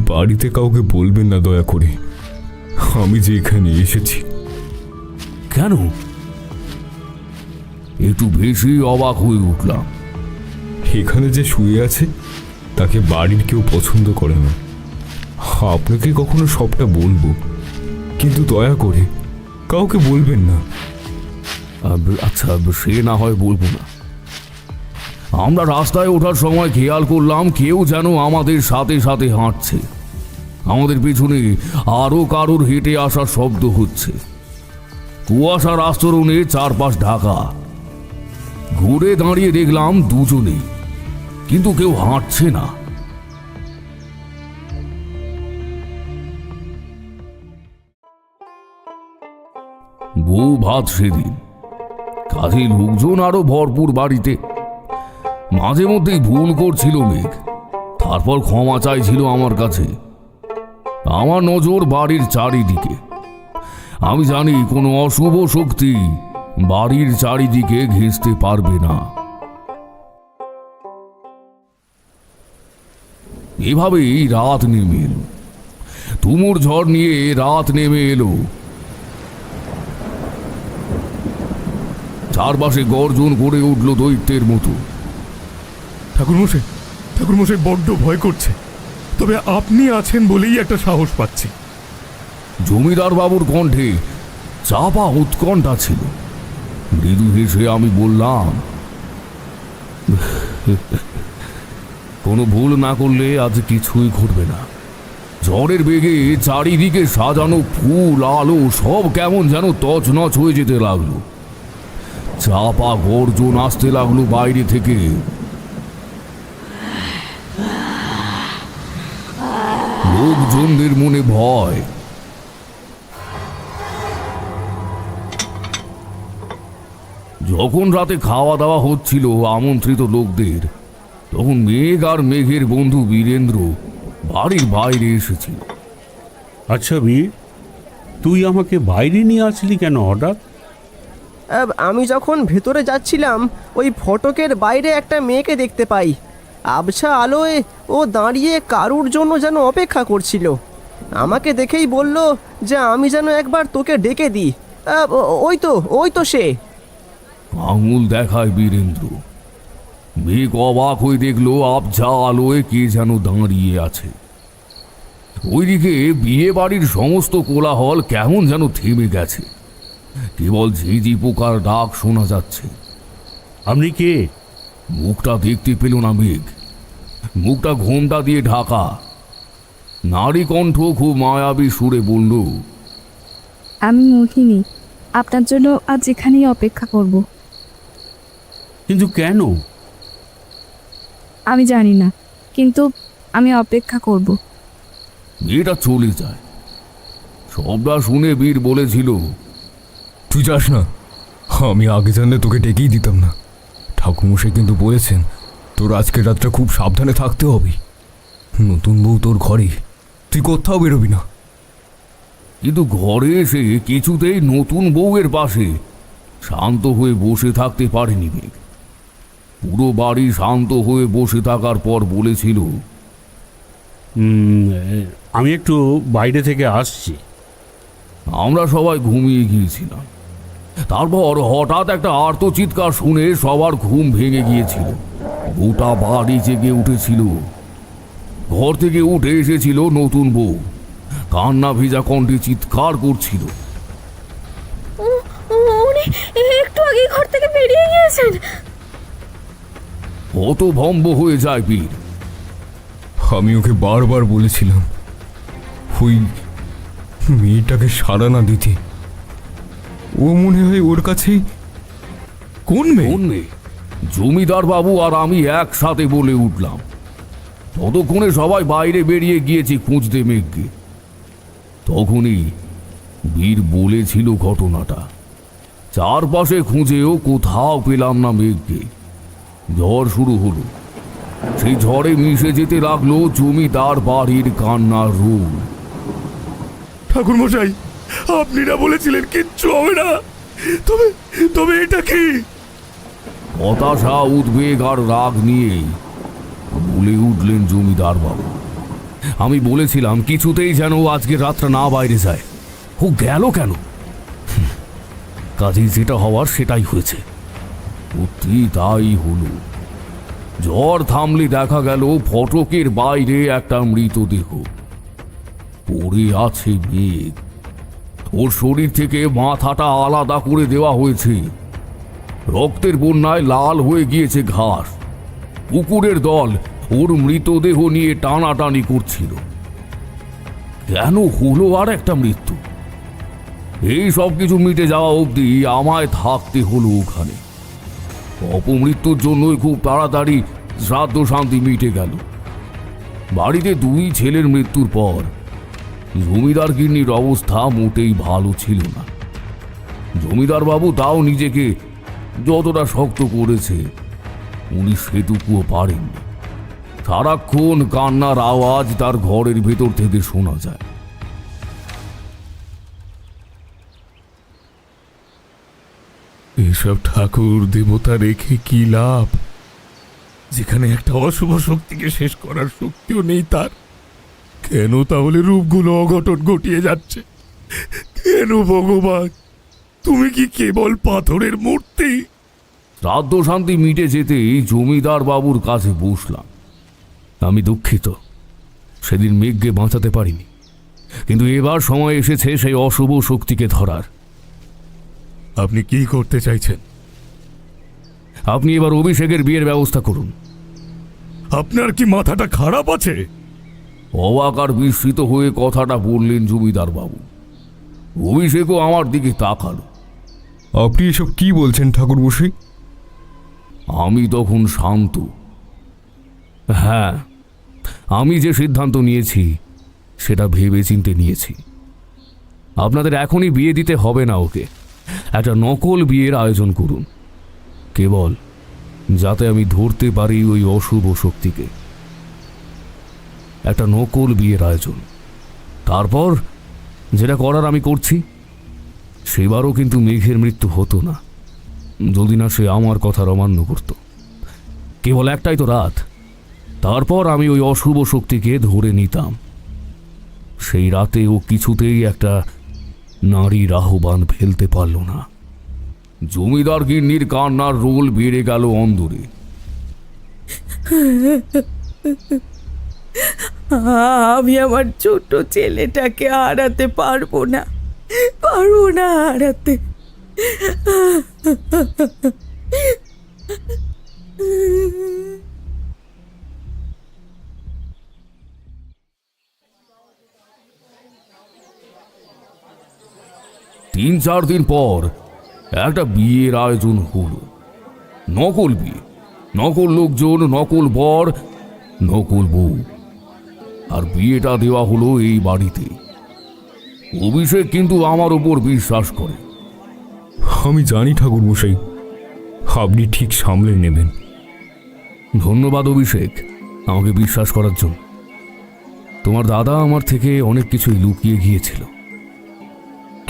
বাড়িতে কাউকে বলবেন না দয়া করে, আমি যে এখানে এসেছি। কেন? একটু বেশি অবাক হয়ে উঠলাম। এখানে যে শুয়ে আছে তাকে বাড়ির কেউ পছন্দ করে না। আপনাকে কখনো সবটা বলবো, কিন্তু দয়া করে কাউকে বলবেন না। আচ্ছা, সে না হয় বলবো না। আমরা রাস্তায় ওঠার সময় খেয়াল করলাম কেউ যেন আমাদের সাথে সাথে হাঁটছে। আমাদের পিছনে আরো কারোর হেঁটে আসার শব্দ হচ্ছে। কুয়াশার আস্তরণে চারপাশ ঢাকা। ঘুরে দাঁড়িয়ে দেখলাম দুজনেই, কিন্তু কেউ হাঁটছে না। বউ ভাত সেদিন, কাজে লোকজন আরো ভরপুর বাড়িতে। মাঝে মধ্যেই ভুল করছিল মেঘ, তারপর ক্ষমা চাইছিল আমার কাছে। আমার নজর বাড়ির চারিদিকে। আমি জানি কোনো অশুভ শক্তি বাড়ির চারিদিকে ঘেঁষতে পারবে না। এভাবেই রাত নেমে এলো। তুমুর ঝড় নিয়ে রাত নেমে এলো। চারপাশে গর্জন করে উঠল দৈত্যের মতো। ঠাকুরমশাই বড্ড ভয় করছে, তবে আপনি আছেন বলেই একটা সাহস পাচ্ছি। জমিদার বাবুর কণ্ঠে চাপা উৎকণ্ঠা ছিল। মৃদু হেসে আমি বললাম, কোনো ভুল না করলে আজ কিছুই ঘটবে না। ঝড়ের বেগে চারিদিকে সাজানো ফুল আলো সব কেমন যেন তছনছ হয়ে যেতে লাগলো। চাপা গর্জন আসতে লাগলো বাইরে থেকে। লোকজনদের মনে ভয়। যখন রাতে খাওয়া দাওয়া হচ্ছিল আমন্ত্রিত লোকদের, তখন মেঘ আর মেঘের বন্ধু বীরেন্দ্র বাড়ির বাইরে এসেছিল। আচ্ছা বীর, তুই আমাকে বাইরে নিয়ে আসলি কেন হঠাৎ? আমি যখন ভেতরে যাচ্ছিলাম ওই ফটকের বাইরে একটা মেয়েকে দেখতে পাই। আবছা আলোয় ও দাঁড়িয়ে কারুর জন্য যেন অপেক্ষা করছিল। আমাকে দেখেই বলল যে আমি যেন একবার তোকে ডেকে দিই। ওই তো সে। আঙুল দেখায় বীরেন্দ্র। মেঘ অবাক হয়ে দেখলো আবছা আলোয় কে যেন দাঁড়িয়ে আছে। ওইদিকে বিয়ে বাড়ির সমস্ত কোলাহল কেমন যেন থেমে গেছে। কেবল ঝিঝি পোকার ডাক শোনা যাচ্ছে। আপনি কে? মুখটা দেখতে পেল না মেঘ। মুখটা ঘোমটা দিয়ে ঢাকা। নারী কণ্ঠ খুব মায়াবী সুরে বলল, আমি মোহিনী, আপনার জন্য আজ এখানেই অপেক্ষা করব। কিন্তু কেন? আমি জানি না, কিন্তু আমি অপেক্ষা করব। মেয়েটা চলে যায়। সবটা শুনে বীর বলেছিল, তুই যাস না, আমি আগে জানলে তোকে ডেকেই দিতাম না। ঠাকুরমশাই কিন্তু বলেছেন তোর আজকের রাতটা খুব সাবধানে থাকতে হবে। নতুন বউ তোর ঘরে, তুই কোথাও বেরোবি না। কিন্তু ঘরে এসে কিছুতেই নতুন বউয়ের পাশে শান্ত হয়ে বসে থাকতে পারেনি মেঘ। পুরো বাড়ি শান্ত হয়ে বসে থাকার পর বলেছিল, আমি একটু বাইরে থেকে আসছি। আমরা সবাই ঘুমিয়ে গিয়েছিলাম। তারপর হঠাৎ একটা আর্তচিৎকার শুনে সবার ঘুম ভেঙে গিয়েছিল। গোটা বাড়ি জেগে উঠেছিল। ঘর থেকে উঠে এসেছিল নতুন বউ। কান্না ভেজা কণ্ঠে চিৎকার করছিল, উনি একটু আগে ঘর থেকে বেরিয়ে গিয়েছেন। হতভম্ব হয়ে যায় বীর। আমি ওকে বারবার বলেছিলাম ওই মেয়েটাকে সাড়া না দিতে। ও মনে হয় ওর কাছেই। কোন মেয়ে? জমিদার বাবু আর আমি একসাথে বলে উঠলাম। ততক্ষণে সবাই বাইরে বেরিয়ে গিয়েছি খুঁজতে মেঘকে। তখনই বীর বলেছিল ঘটনাটা। চারপাশে খুঁজেও কোথাও পেলাম না মেঘকে। ঝড় শুরু হলো। সেই ঝড়ে মিশে যেতে লাগলো জমিদার বাড়ির কান্নার রোল। ঠাকুরমশাই, আপনি না বলেছিলেন কিচ্ছু হবে না। তবে তবে এটা কি? হতাশা, উদ্বেগ আর রাগ নিয়েই বলে উঠলেন জমিদার বাবু। আমি বলেছিলাম কিছুতেই যেন আজকের রাতটা না বাইরে যায়। ও গেল কেন? কাজেই যেটা হওয়ার সেটাই হয়েছে। সত্যি তাই হলো। ঝড় থামলে দেখা গেল ফটকের বাইরে একটা মৃতদেহ পড়ে আছে। মেঘ, ওর শরীর থেকে মাথাটা আলাদা করে দেওয়া হয়েছে। রক্তের বন্যায় লাল হয়ে গিয়েছে ঘাস। কুকুরের দল ওর মৃতদেহ নিয়ে টানাটানি করছিল। কেন হলো আর একটা মৃত্যু? এই সব কিছু মিটে যাওয়া অবধি আমায় থাকতে হলো ওখানে। অপমৃত্যুর জন্যই খুব তাড়াতাড়ি শ্রাদ্ধ শান্তি মিটে গেল। বাড়িতে 2 ছেলের মৃত্যুর পর জমিদার গিন্নির অবস্থা মোটেই ভালো ছিল না। জমিদার বাবু তাও নিজেকে যতটা শক্ত করেছে উনি সেটুকুও পারেননি। সারাক্ষণ কান্নার আওয়াজ তার ঘরের ভেতর থেকে শোনা যায়। এসব ঠাকুর দেবতা রেখে কি লাভ, যেখানে একটা অশুভ শক্তিকে শেষ করার শক্তিও নেই তার? কেন তাহলে রূপগুলো অঘটন ঘটিয়ে যাচ্ছে? কেন ভগবান? তুমি কি কেবল পাথরের মূর্তি? শ্রাদ্ধ শান্তি মিটে যেতেই জমিদার বাবুর কাছে বসলাম। আমি দুঃখিত, সেদিন মেঘকে বাঁচাতে পারিনি, কিন্তু এবার সময় এসেছে সেই অশুভ শক্তিকে ধরার। আপনি কি করতে চাইছেন? আপনি এবার অভিষেকের বিয়ের ব্যবস্থা করুন। আপনার কি মাথাটা খারাপ আছে? অবাক আর বিস্মিত হয়ে কথাটা বললেন জমিদার বাবু। অভিষেকও আমার দিকে তাকালো। আপনি এসব কি বলছেন ঠাকুরমশাই? আমি তখন শান্ত। হ্যাঁ, আমি যে সিদ্ধান্ত নিয়েছি সেটা ভেবে চিন্তে নিয়েছি। আপনাদের এখনই বিয়ে দিতে হবে না ওকে। একটা নকল বিয়ের আয়োজন করুন, কেবল যাতে আমি ধরতে পারি ওই অশুভ শক্তিকে। একটা নকল বিয়ের আয়োজন। তারপর যেটা করার আমি করছি। সেবারও কিন্তু মেঘের মৃত্যু হতো না যদি না সে আমার কথার অমান্য করত। কেবল একটাই তো রাত, তারপর আমি ওই অশুভ শক্তিকে ধরে নিতাম। সেই রাতে ও কিছুতেই একটা নারীর আহ্বান ফেলতে পারল না। জমিদার গিন্নির কান্নার রোল বেড়ে গেল অন্দরে। আমি আমার ছোট ছেলেটাকে হারাতে পারবো না হারাতে। তিন চার দিন পর একটা বিয়ের আয়োজন হলো। নকল বিয়ে, নকল লোকজন, নকল বর, নকল বউ। আর বিয়েটা দেওয়া হলো এই বাড়িতে। অভিষেক কিন্তু আমার উপর বিশ্বাস করে। আমি জানি ঠাকুরমশাই, আপনি ঠিক সামলে নেবেন। ধন্যবাদ অভিষেক, আমাকে বিশ্বাস করার জন্য। তোমার দাদা আমার থেকে অনেক কিছুই লুকিয়ে গিয়েছিল।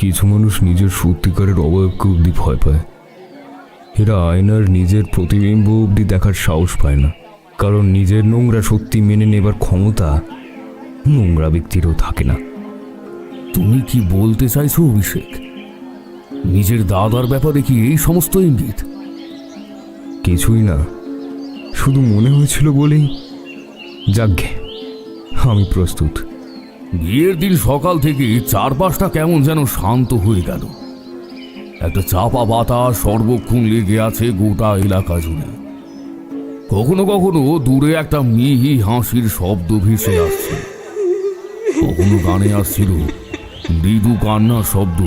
কিছু মানুষ নিজের সত্যিকারের অবয়বকে অবধি ভয় পায়। এরা আয়নার নিজের প্রতিবিম্ব অবধি দেখার সাহস পায় না, কারণ নিজের নোংরা সত্যি মেনে নেবার ক্ষমতা নোংরা ব্যক্তিরও থাকে না। তুমি কি বলতে চাইছো অভিষেক? নিজের দাদার ব্যাপারে কি এই সমস্ত ইঙ্গিত? কিছুই না, শুধু মনে হয়েছিল বলেই। যাজ্ঞে, আমি প্রস্তুত। বিয়ের দিন সকাল থেকে চারপাশটা কেমন যেন শান্ত হয়ে গেল। একটা চাপা বাতাস সর্বক্ষণ লেগে আছে গোটা এলাকা জুড়ে। কখনো কখনো দূরে একটা মিহি হাসির শব্দ ভেসে আসছে, কখনো গানে আসছিল মৃদু কান্নার শব্দ।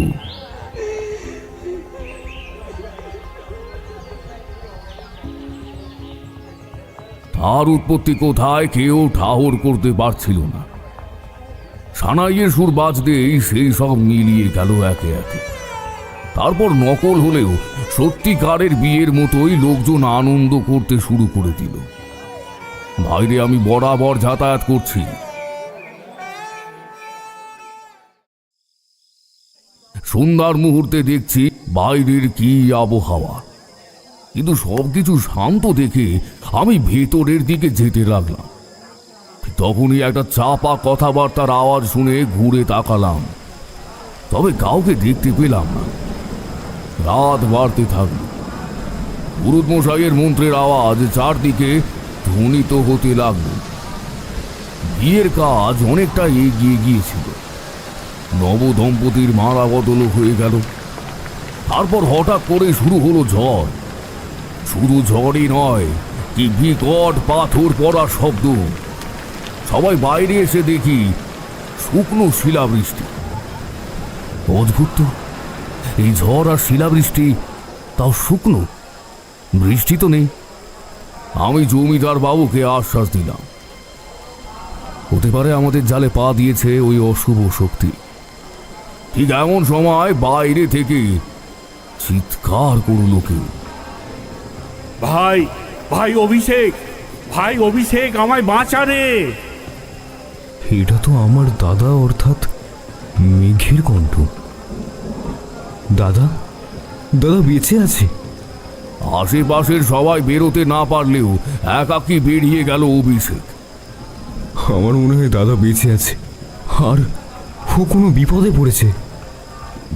তার উৎপত্তি কোথায় কেউ ঠাহর করতে পারছিল না। সানাইয়ের সুর বাজতেই সেই সব মিলিয়ে গেল একে একে। তারপর নকল হলেও সত্যিকারের বিয়ের মতোই লোকজন আনন্দ করতে শুরু করে দিল। বাইরে আমি বরাবর যাতায়াত করছি। সন্ধ্যার মুহূর্তে দেখছি বাইরের কি আবহাওয়া, কিন্তু সবকিছু শান্ত দেখে আমি ভেতরের দিকে যেতে লাগলাম। তখনই একটা চাপা কথাবার্তার আওয়াজ শুনে ঘুরে তাকালাম, তবে কাউকে দেখতে পেলাম না। রাত বাড়তে থাকল। পুরুত মশাইয়ের মন্ত্রের আওয়াজ চারদিকে ধ্বনিত হতে লাগলো। বিয়ের কাজ অনেকটা এগিয়ে গিয়েছিল। নবদম্পতির মারা বদল হয়ে গেল। তারপর হঠাৎ করে শুরু হলো ঝড়। শুধু ঝড়ই নয়, কি বিকট পাথর পড়ার শব্দ। সবাই বাইরে এসে দেখি শুকনো শিলাবৃষ্টি। অদ্ভুত তো, এই ঝড় আর শিলাবৃষ্টি, তাও শুকনো, বৃষ্টি তো নেই। আমি জমিদার বাবুকে আশ্বাস দিলাম, হতে পারে আমাদের জালে পা দিয়েছে ওই অশুভ শক্তি। ঠিক এমন সময় বাইরে থেকে চিৎকার করল কেউ, ভাই, ভাই অভিষেক, ভাই অভিষেক, আমায় বাঁচা রে। এটা তো আমার দাদা অর্থাৎ মেঘের কণ্ঠ। দাদা, দাদা বেঁচে আছে? আশেপাশের সবাই বেরোতে না পারলেও একাকী বেরিয়ে গেল অভিষেক। আমার মনে হয় দাদা বেঁচে আছে, আর ও কোনো বিপদে পড়েছে।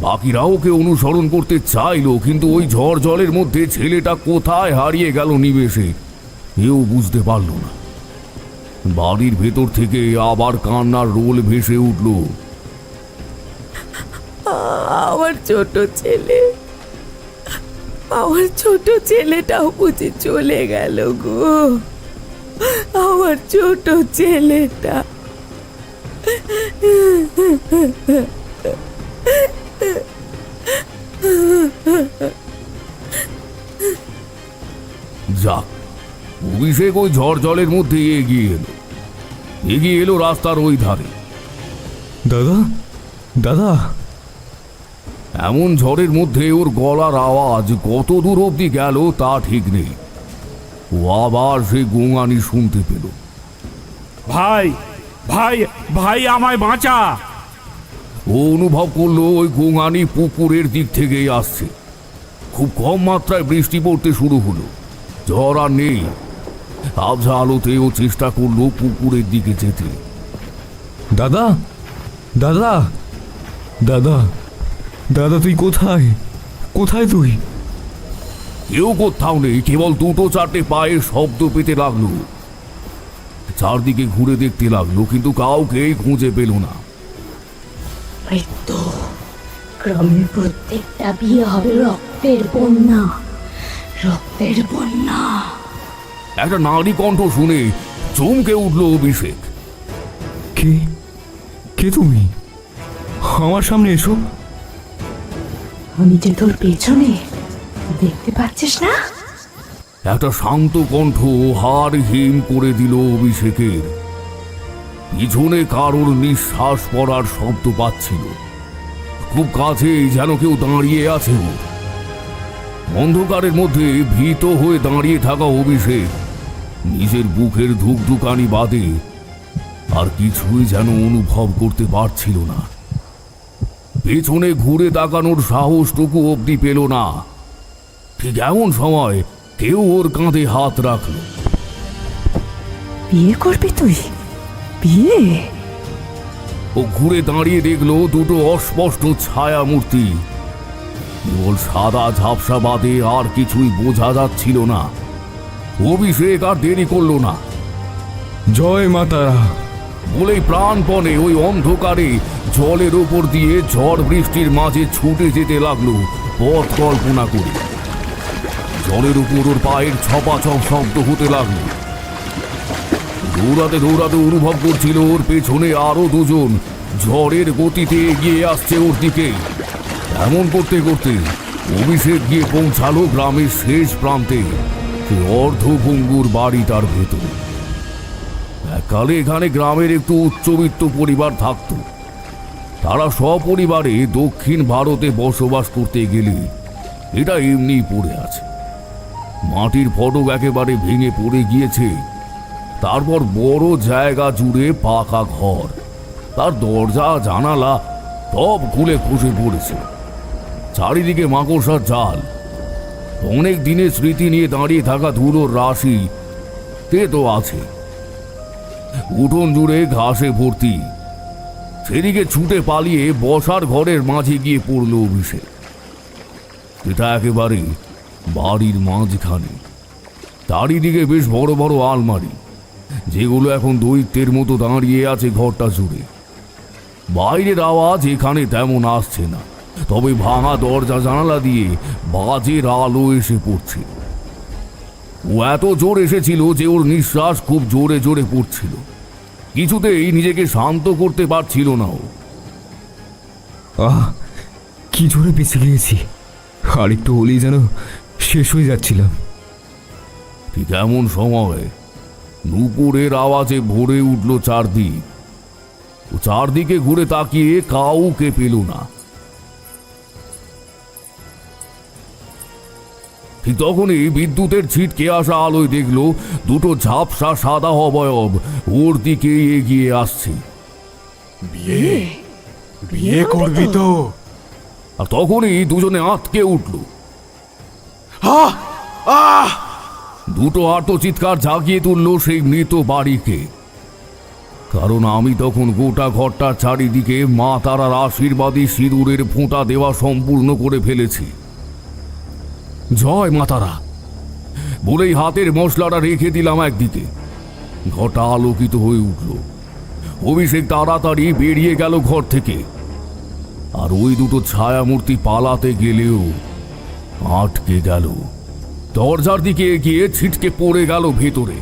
বাকিরা ওকে অনুসরণ করতে চাইলো, কিন্তু ওই ঝড় জলের মধ্যে ছেলেটা কোথায় হারিয়ে গেল নিমেষে কেউ বুঝতে পারল না। বাড়ির ভেতর থেকে আবার কান্নার রোল ভেসে উঠল। আমার ছোট ছেলে, আমার ছোট ছেলেটাও বুঝি চলে গেল গো। আমার ছোট ছেলেটা। যাক, অভিষেক ওই ঝড় জলের মধ্যে এগিয়ে এলো রাস্তার ওই ধারে। দাদা, দাদা! এমন ঝড়ের মধ্যে ওর গলার আওয়াজ কত দূর অব্দি গেল তা ঠিক নেই। ও আবার সে গোঙানি শুনতে পেল, ভাই, ভাই, ভাই আমায় বাঁচা। ও অনুভব করলো ওই গোঙানি পুকুরের দিক থেকেই আসছে। খুব কম মাত্রায় বৃষ্টি পড়তে শুরু হলো। ঝড় আর নেই। আবঝা আলোতে ও চেষ্টা করলো পুকুরের দিকে যেতে। দাদা, দাদা, দাদা, দাদা, তুই কোথায়? কোথায় তুই? কেউ কোথাও নেই, কেবল দুটো চারটে পায়ের শব্দ পেতে লাগলো। চারদিকে ঘুরে দেখতে লাগলো, কিন্তু কাউকেই খুঁজে পেল না। মৃত্যু, গ্রামের প্রত্যেকটা বিয়ে হবে রক্তের বন্যা, রক্তের বন্যা। একটা নারী কণ্ঠ শুনে চমকে উঠল অভিষেক। কে? কে তুমি? আমার সামনে এসো। আমি যে তোর পেছনে, দেখতে পাচ্ছিস না? একটা শান্ত কণ্ঠ হাড় হিম করে দিল অভিষেকের। পিছনে কারোর নিঃশ্বাস পড়ার শব্দ পাচ্ছিল। খুব কাছেই যেন কেউ দাঁড়িয়ে আছে। অন্ধকারের মধ্যে ভীত হয়ে দাঁড়িয়ে থাকা অভিষেক নিজের বুকের ধুকধুকানি বাদে আর কিছুই যেন অনুভব করতে পারছিল না। পেছনে ঘুরে তাকানোর সাহসটুকু অবধি পেল না। ঠিক এমন সময় কেউ ওর কাঁধে হাত রাখল। বিয়ে করবি তুই? বিয়ে? ও ঘুরে দাঁড়িয়ে দেখলো দুটো অস্পষ্ট ছায়া মূর্তি। কেবল সাদা ঝাপসা বাদে আর কিছুই বোঝা যাচ্ছিল না। অভিষেক আর দেরি করল না। জয় মা তারা বলেই প্রাণপণে ওই অন্ধকারে জলের ওপর দিয়ে ঝড় বৃষ্টির মাঝে ছুটে যেতে লাগলো পথ কল্পনা করে। জলের উপর ওর পায়ের ছপাছপ শব্দ হতে লাগলো। দৌড়াতে দৌড়াতে অনুভব করছিল ওর পেছনে আরো দুজন ঝড়ের গতিতে এগিয়ে আসছে ওর দিকে। এমন করতে করতে অভিষেক গিয়ে পৌঁছালো গ্রামের শেষ প্রান্তে, অর্ধভঙ্গুর বাড়িটার ভেতরে। এককালে এখানে গ্রামের একটু উচ্চবিত্ত পরিবার থাকত। তারা সপরিবারে দক্ষিণ ভারতে বসবাস করতে গেলে এটা এমনি পড়ে আছে। মাটির ফটক একেবারে ভেঙে পড়ে গিয়েছে। তারপর বড় জায়গা জুড়ে পাকা ঘর, তার দরজা জানালা সব খুলে খসে পড়েছে। চারিদিকে মাকড়সার জাল, অনেক দিনের স্মৃতি নিয়ে দাঁড়িয়ে থাকা ধুলোর রাশি তে তো আছে। উঠোন জুড়ে ঘাসে ভর্তি। সেদিকে ছুটে পালিয়ে বসার ঘরের মাঝে গিয়ে পড়ল অভিষেক। এটা একেবারে বাড়ির মাঝখানে। চারিদিকে বেশ বড় বড় আলমারি, যেগুলো এখন দৈত্যের মতো দাঁড়িয়ে আছে ঘরটা জুড়ে। বাইরের আওয়াজ এখানে তেমন আসছে না, তবে ভাঙা দরজা জানালা দিয়ে বাজের আলো এসে পড়ছে। ও এত জোর এসেছিল যে ওর নিঃশ্বাস খুব জোরে জোরে পড়ছিল। কিছুতেই নিজেকে শান্ত করতে পারছিল না ও। কি জোরে বেঁচে গিয়েছি, আর একটু হলেই যেন শেষ হয়ে যাচ্ছিলাম। ঠিক এমন সময় নূপুরের আওয়াজে ভরে উঠল চারদিক। ও চারদিকে ঘুরে তাকিয়ে কাউকে পেল না। ঠিক তখনই বিদ্যুতের ছিটকে আসা আলোয় দেখল দুটো ঝাপসা সাদা অবয়ব ওর দিকে এগিয়ে আসছে। বিয়ে বিয়ে করবি তো? আর তখনই দুজনে আটকে উঠল। দুটো আর্তচিৎকার জাগিয়ে তুলল সেই মৃত বাড়িকে। কারণ আমি তখন গোটা ঘরটার চারিদিকে মা তারার আশীর্বাদী সিঁদুরের ফোঁটা দেওয়া সম্পূর্ণ করে ফেলেছি। জয় মা তারা বলেই হাতের মশলাটা রেখে দিলাম একদিকে। ঘরটা আলোকিত হয়ে উঠল। অভিষেক তাড়াতাড়ি বেরিয়ে গেল ঘর থেকে। আর ওই দুটো ছায়ামূর্তি পালাতে গেলেও আটকে গেল। দরজার দিকে এগিয়ে ছিটকে পড়ে গেল ভেতরে।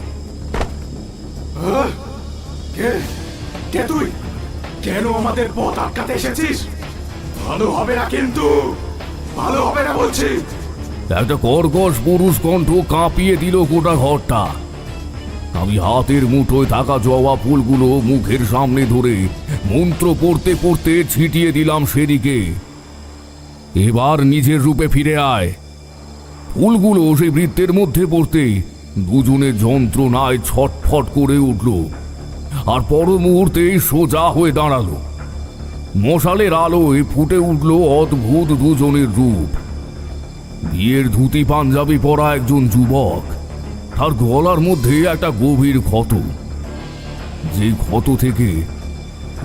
কে তুই? কেন আমাদের পথ আটকাতে এসেছিস? ভালো হবে না, কিন্তু ভালো হবে না বলছি। একটা কর্কশ পুরুষ কণ্ঠ কাঁপিয়ে দিল গোটা ঘরটা। আমি হাতের মুঠোয় থাকা জবা ফুলগুলো মুখের সামনে ধরে মন্ত্র পড়তে পড়তে ছিটিয়ে দিলাম সেদিকে। এবার নিজের রূপে ফিরে আয়। ফুলগুলো সেই বৃত্তের মধ্যে পড়তেই দুজনে যন্ত্রণায় ছটফট করে উঠল, আর পর মুহূর্তেই সোজা হয়ে দাঁড়ালো। মশালের আলোয় ফুটে উঠল অদ্ভুত দুজনের রূপ। বিয়ের ধুতি পাঞ্জাবি পরা একজন যুবক, তার গলার মধ্যে একটা গভীর ক্ষত, যে ক্ষত থেকে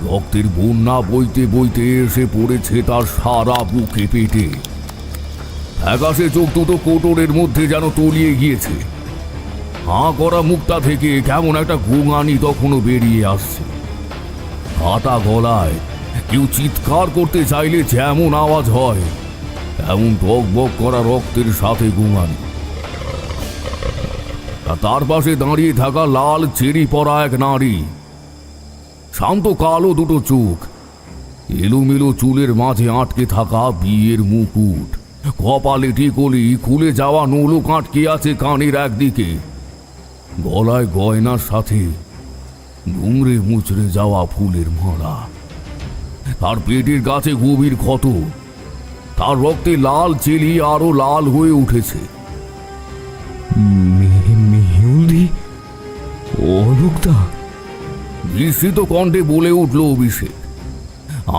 রক্তের বন্যা বইতে বইতে এসে পড়েছে তার সারা বুকে পেটে। আকাশে চোখ দুটো কোটরের মধ্যে যেন তলিয়ে গিয়েছে। হাঁ করা মুখটা থেকে কেমন একটা গোঙানি তখনও বেরিয়ে আসছে। কাটা গলায় কেউ চিৎকার করতে চাইলে যেমন আওয়াজ হয়, এমন টকবক করা রক্তের সাথে গোঙানি। তার পাশে দাঁড়িয়ে থাকা লাল চেরি পরা এক নারী, শান্ত কালো দুটো চোখ, এলোমেলো চুলের মাঝে আটকে থাকা বিয়ের মুকুট, কপালে টিকলি, খুলে যাওয়া নৌলুক আটকে আছে কানের একদিকে, গলায় গয়নার সাথে ডুমরে মুচড়ে যাওয়া ফুলের মালা। তার পেটের কাছে গভীর ক্ষত, তার রক্তে লাল চেলি আরো লাল হয়ে উঠেছে। মেহুলদি, অলোকদা, বিস্মিত কণ্ঠে বলে উঠল অভিষেক।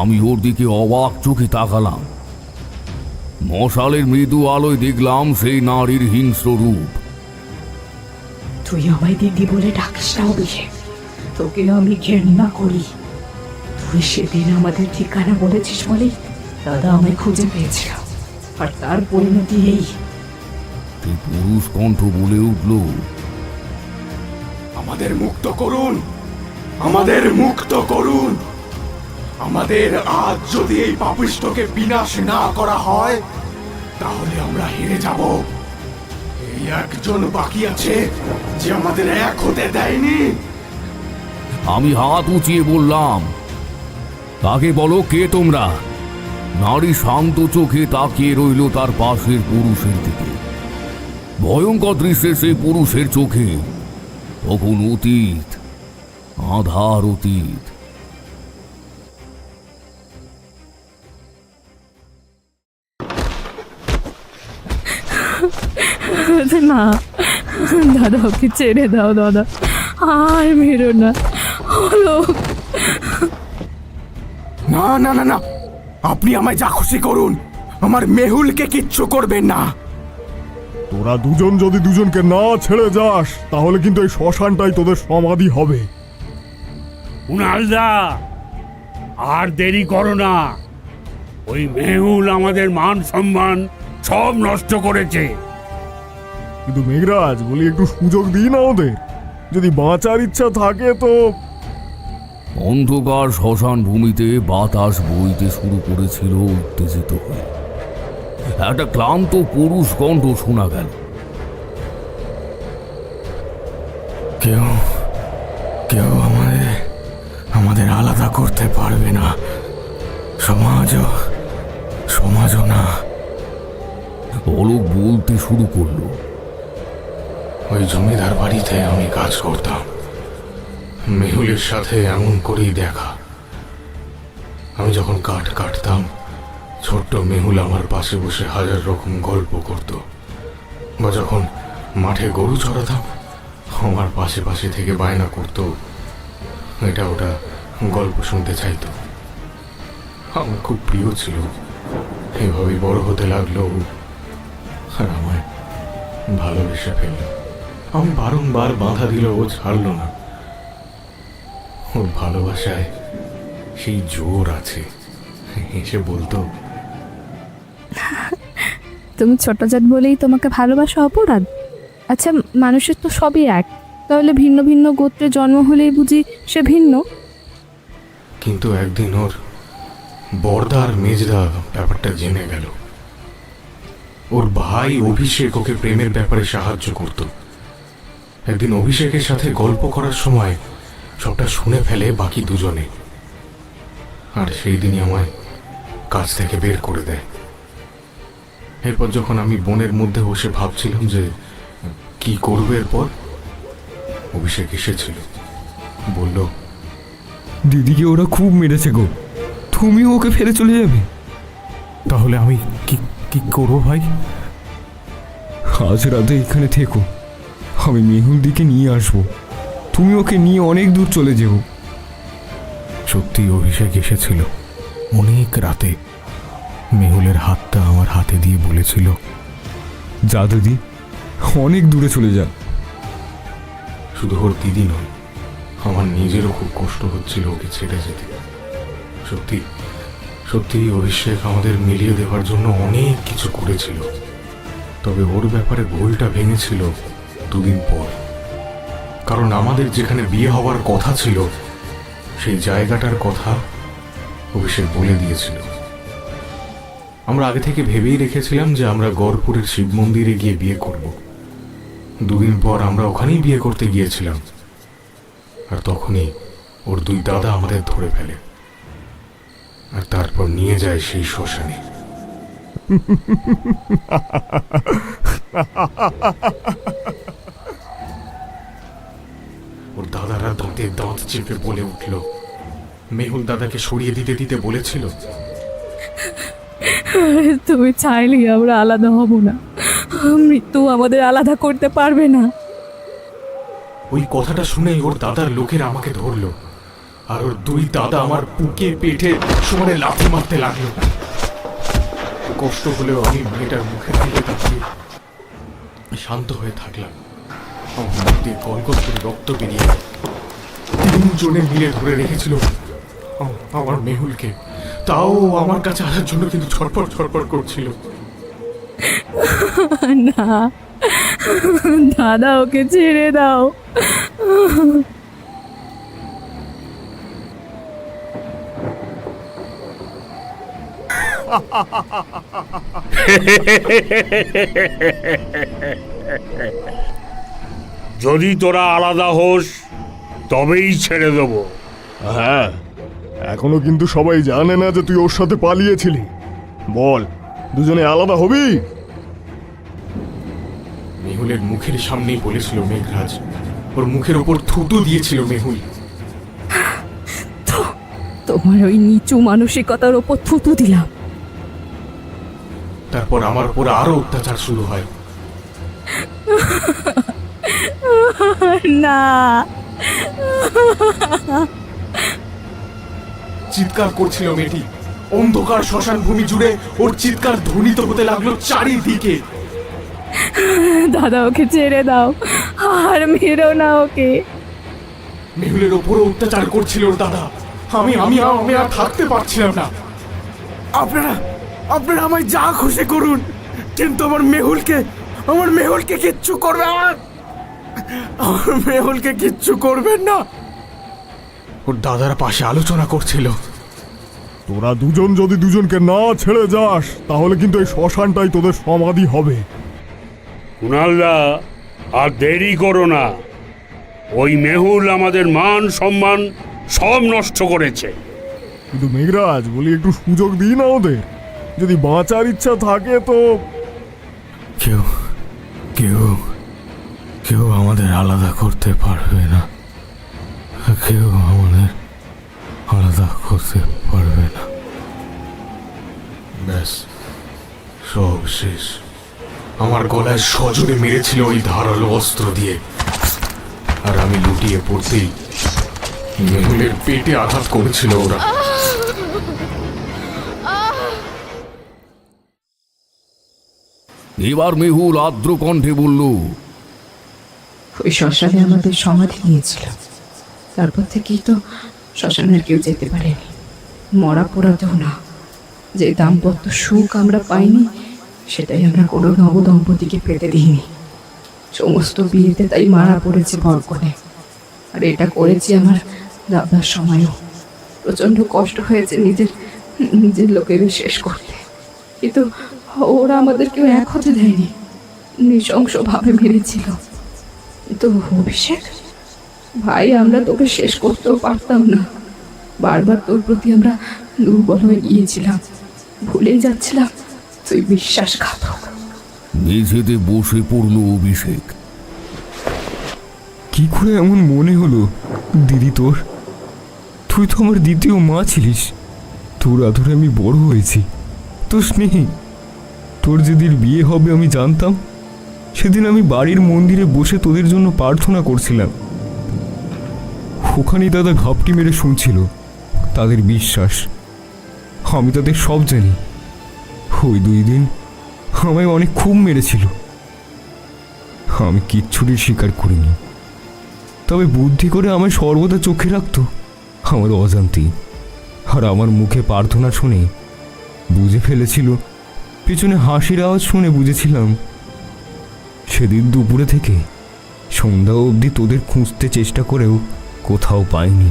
আমি ওর দিকে অবাক চোখে তাকালাম। মশালের মৃদু আলোয় দেখলাম সেই নারীর হিংস্র রূপ। তুই আমায় দিদি বলে ডাকিস না অভিষেক, তোকে আমি ঘেন্না করি। তুই সেদিন আমাদের ঠিকানা বলেছিস বলে দাদা আমায় খুঁজে পেয়েছিল, আর তার পরিণতি এই। সেই পুরুষ কণ্ঠ বলে উঠল, আমাদের মুক্ত করুন, আমাদের মুক্ত করুন। আমাদের আজ যদি এই পাপিষ্ঠকে বিনাশ না করা হয়, তাহলে আমরা হেরে যাব। এই একজন বাকি আছে যে আমাদের এক হতে দেয়নি। আমি হাত উঁচিয়ে বললাম, তাকে বলো কে তোমরা? নারী শান্ত চোখে তাকিয়ে রইল তার পাশের পুরুষের দিকে। ভয়ঙ্কর দৃশ্যে সেই পুরুষের চোখে তখন অতীত, আধার অতীত। না দাদা, ওকে ছেড়ে দাও দাদা, আর মেরো না। হলো না না না না, আপনি আমায় যা খুশি করুন, আমার মেহুলকে কিচ্ছু করবেন না। তোরা দুজন যদি দুজনকে না ছেড়ে যাস তাহলে কিন্তু এই শ্মশানটাই তোদের সমাধি হবে। কুণালদা, আর দেরি করো না। ওই মেহুল আমাদের মান সম্মান সব নষ্ট করেছে। কিন্তু মেঘরাজ বলি, একটু সুযোগ দিই না ওদের, যদি বাঁচার ইচ্ছা থাকে তো। অন্ধকার শ্মশান ভূমিতে বাতাস বইতে শুরু করেছিল উত্তেজিত হয়ে। একটা ক্লান্ত পুরুষ কণ্ঠ শোনা গেল। কেউ কেউ আমাদের আলাদা করতে পারবে না, সমাজও না। অলোক বলতে শুরু করলো। ওই জমিদার বাড়িতে আমি কাজ করতাম, মেহুলের সাথে এমন করেই দেখা। আমি যখন কাঠ কাটতাম, ছোট্ট মেহুল আমার পাশে বসে হাজার রকম গল্প করত। বা যখন মাঠে গরু চড়াতাম, আমার পাশে পাশে থেকে বায়না করতো, এটা ওটা গল্প শুনতে চাইতো। আমার খুব প্রিয় ছিল। এভাবেই বড় হতে লাগলো আর আমায় ভালোবেসে ফেলল। আমি বারংবার বাধা দিল, ও ছাড়লো না। ওর ভালোবাসায় সেই জোর আছে। এসে বলতো, তুমি ছোট জাত বলেই তোমাকে ভালোবাসা অপরাধ? আচ্ছা, মানুষের তো সবই এক, তাহলে ভিন্ন ভিন্ন গোত্রে জন্ম হলেই বুঝি সে ভিন্ন? কিন্তু একদিন ওর বড়দা আর মেজদা ব্যাপারটা জেনে গেল। ওর ভাই অভিষেক ওকে প্রেমের ব্যাপারে সাহায্য করত। একদিন অভিষেকের সাথে গল্প করার সময় সবটা শুনে ফেলে বাকি দুজনে, আর সেই দিনই আমায় কাজ থেকে বের করে দেয়। এরপর যখন আমি বনের মধ্যে বসে ভাবছিলাম যে কি করবে এরপর, অভিষেক এসেছিল, বলল, দিদিকে ওরা খুব মেরেছে গো, তুমিও ওকে ফেলে চলে যাবে? তাহলে আমি কি করবো ভাই? আজ রাতে এখানে থেকো, আমি মেহুল দিকে নিয়ে আসবো, তুমি ওকে নিয়ে অনেক দূর চলে যেও। সত্যি অভিষেক এসেছিল অনেক রাতে। মেহুলের হাতটা আমার হাতে দিয়ে বলেছিল, যা দিদি, অনেক দূরে চলে যা। শুধু ওর দিদি নয়, আমার নিজেরও খুব কষ্ট হচ্ছিল ওকে ছেড়ে যেতে। সত্যি সত্যি অভিষেক আমাদের মিলিয়ে দেওয়ার জন্য অনেক কিছু করেছিল। তবে ওর ব্যাপারে ভুলটা ভেঙেছিল দুদিন পর, কারণ আমাদের যেখানে বিয়ে হওয়ার কথা ছিল সেই জায়গাটার কথা অভিষেক বলে দিয়েছিল। আমরা আগে থেকে ভেবেই রেখেছিলাম যে আমরা গড়পুরের শিব মন্দিরে গিয়ে বিয়ে করব। দুদিন পর আমরা ওখানেই বিয়ে করতে গিয়েছিলাম, আর তখনই ওর দুই দাদা আমাদের ধরে ফেলে আর তারপর নিয়ে যায় সেই শ্মশানে। ওর দাদারা দাঁতে দাঁত চেপে বলে উঠল, মেহুল দাদাকে সরিয়ে দিতে দিতে বলেছিল, তুমি চাইলেই আমরা আলাদা হব না, মৃত্যু আমাদের আলাদা করতে পারবে না। ওই কথাটা শুনেই ওর দাদার লোকেরা আমাকে ধরলো, আর ওর দুই দাদা আমার বুকে পেটে সমানে লাথি মারতে লাগলো। কষ্ট হলেও আমি মেয়েটার মুখের দিকে তাকিয়ে শান্ত হয়ে থাকলাম। আমার মুখ দিয়ে গলগল করে রক্ত বেরিয়ে গেল। তিনজনে মিলে ধরে রেখেছিল আমার মেহুলকে, তাও আমার কাছে আসার জন্য কিন্তু ছটফট ছটফট করছিল। না দাদা, ওকে ছেড়ে দাও। যদি তোরা আলাদা হোস তবেই ছেড়ে দেবো। হ্যাঁ, এখনো কিন্তু সবাই জানে না যে তুই ওর সাথে পালিয়েছিলি। বল, দুজনে আলাদা হবি? মেহুলের মুখের সামনেই বলেছিল মেঘরাজ, ওর মুখের ওপর থুতু দিয়েছিল মেহুল। তোমার ওই নিচু মানসিকতার ওপর থুতু দিলাম। তারপর আমার উপর আরো অত্যাচার শুরু হয়। না, চিৎকার করছিল মেয়েটি, অন্ধকার শ্মশান ভূমি জুড়ে ওর চিৎকার ধ্বনিত হতে লাগলো চারিদিকে। দাদা ওকে ছেড়ে দাও, আর মেরো না ওকে। মেহুলের ওপরও অত্যাচার করছিল ওর দাদা। আমি আমি আমি আর থাকতে পারছিলাম না। আপনারা আপনারা আমায় যা খুশি করুন, কিন্তু আমার মেহুলকে কিচ্ছু করবেন না। আমার মেহুলকে কিচ্ছু করবেন না। ওর দাদার পাশে আলোচনা করছিল। তোরা দুজন যদি দুজনকে না ছেড়ে যাস তাহলে কিন্তু এই শ্মশানটাই তোদের সমাধি হবে। কুণালদা, আর দেরি করো না। ওই মেহুল আমাদের মান সম্মান সব নষ্ট করেছে। কিন্তু মেঘরাজ বলি, একটু সুযোগ দিই না ওদের। যদি বাঁচার ইচ্ছা থাকে তো কেউ কেউ কেউ আমাদের আলাদা করতে পারবে না। কেউ আমাদের আলাদা করতে পারবে না। ব্যাস, সব শেষ। আমার গলায় সজোরে মেরেছিল ওই ধারালো অস্ত্র দিয়ে, আর আমি লুটিয়ে পড়তেই মেহুলের পেটে আঘাত করেছিল ওরা। এবার মেহুল আর্দ্র কণ্ঠে বলল, ওই শ্মশানে আমাদের সমাধি নিয়েছিল, তারপর থেকেই তো শ্মশানের কেউ যেতে পারেনি, মরা পোড়াতেও না। যে দাম্পত্য সুখ আমরা পাইনি, সেটাই আমরা কোনো নবদম্পতিকে পেতে দিইনি। সমস্ত বিয়েতে তাই মারা পড়েছে বরকনে। আর এটা করেছি আমার দাদার সময়ও। প্রচণ্ড কষ্ট হয়েছে নিজের লোকেদের শেষ করতে, কিন্তু ওরা আমাদের কেউ এক হতে দেয়নি, নৃশংসভাবে মেরেছিল। কিন্তু অভিষেক ভাই, আমরা তোকে শেষ করতেও পারতাম না। বারবার তোর প্রতি আমরা দুর্বল হয়ে গিয়েছিলাম, ভুলেই যাচ্ছিলাম তুই বিশ্বাসঘাতক। মেঝেতে বসে পড়ল অভিষেক। কি করে এমন মনে হলো দিদি তোর? তুই তো আমার দ্বিতীয় মা ছিলিস। তোর আদরে আমি বড় হয়েছি, তোর স্নেহে। তোর যেদিন বিয়ে হবে আমি জানতাম, সেদিন আমি বাড়ির মন্দিরে বসে তোদের জন্য প্রার্থনা করছিলাম। ওখানেই দাদা ঘাপটি মেরে শুনছিল তাদের বিশ্বাস। আমি তাদের সব জানি। ওই 2 দিন আমায় অনেক খুব মেরেছিল, আমি কিচ্ছুটি স্বীকার করিনি। তবে বুদ্ধি করে আমায় সর্বদা চোখে রাখতো আমার অজান্তেই। আর আমার মুখে প্রার্থনা শুনে বুঝে ফেলেছিল, পিছনে হাসির আওয়াজ শুনে বুঝেছিলাম। সেদিন দুপুরে থেকে সন্ধ্যা অবধি তোদের খুঁজতে চেষ্টা করেও কোথাও পাইনি।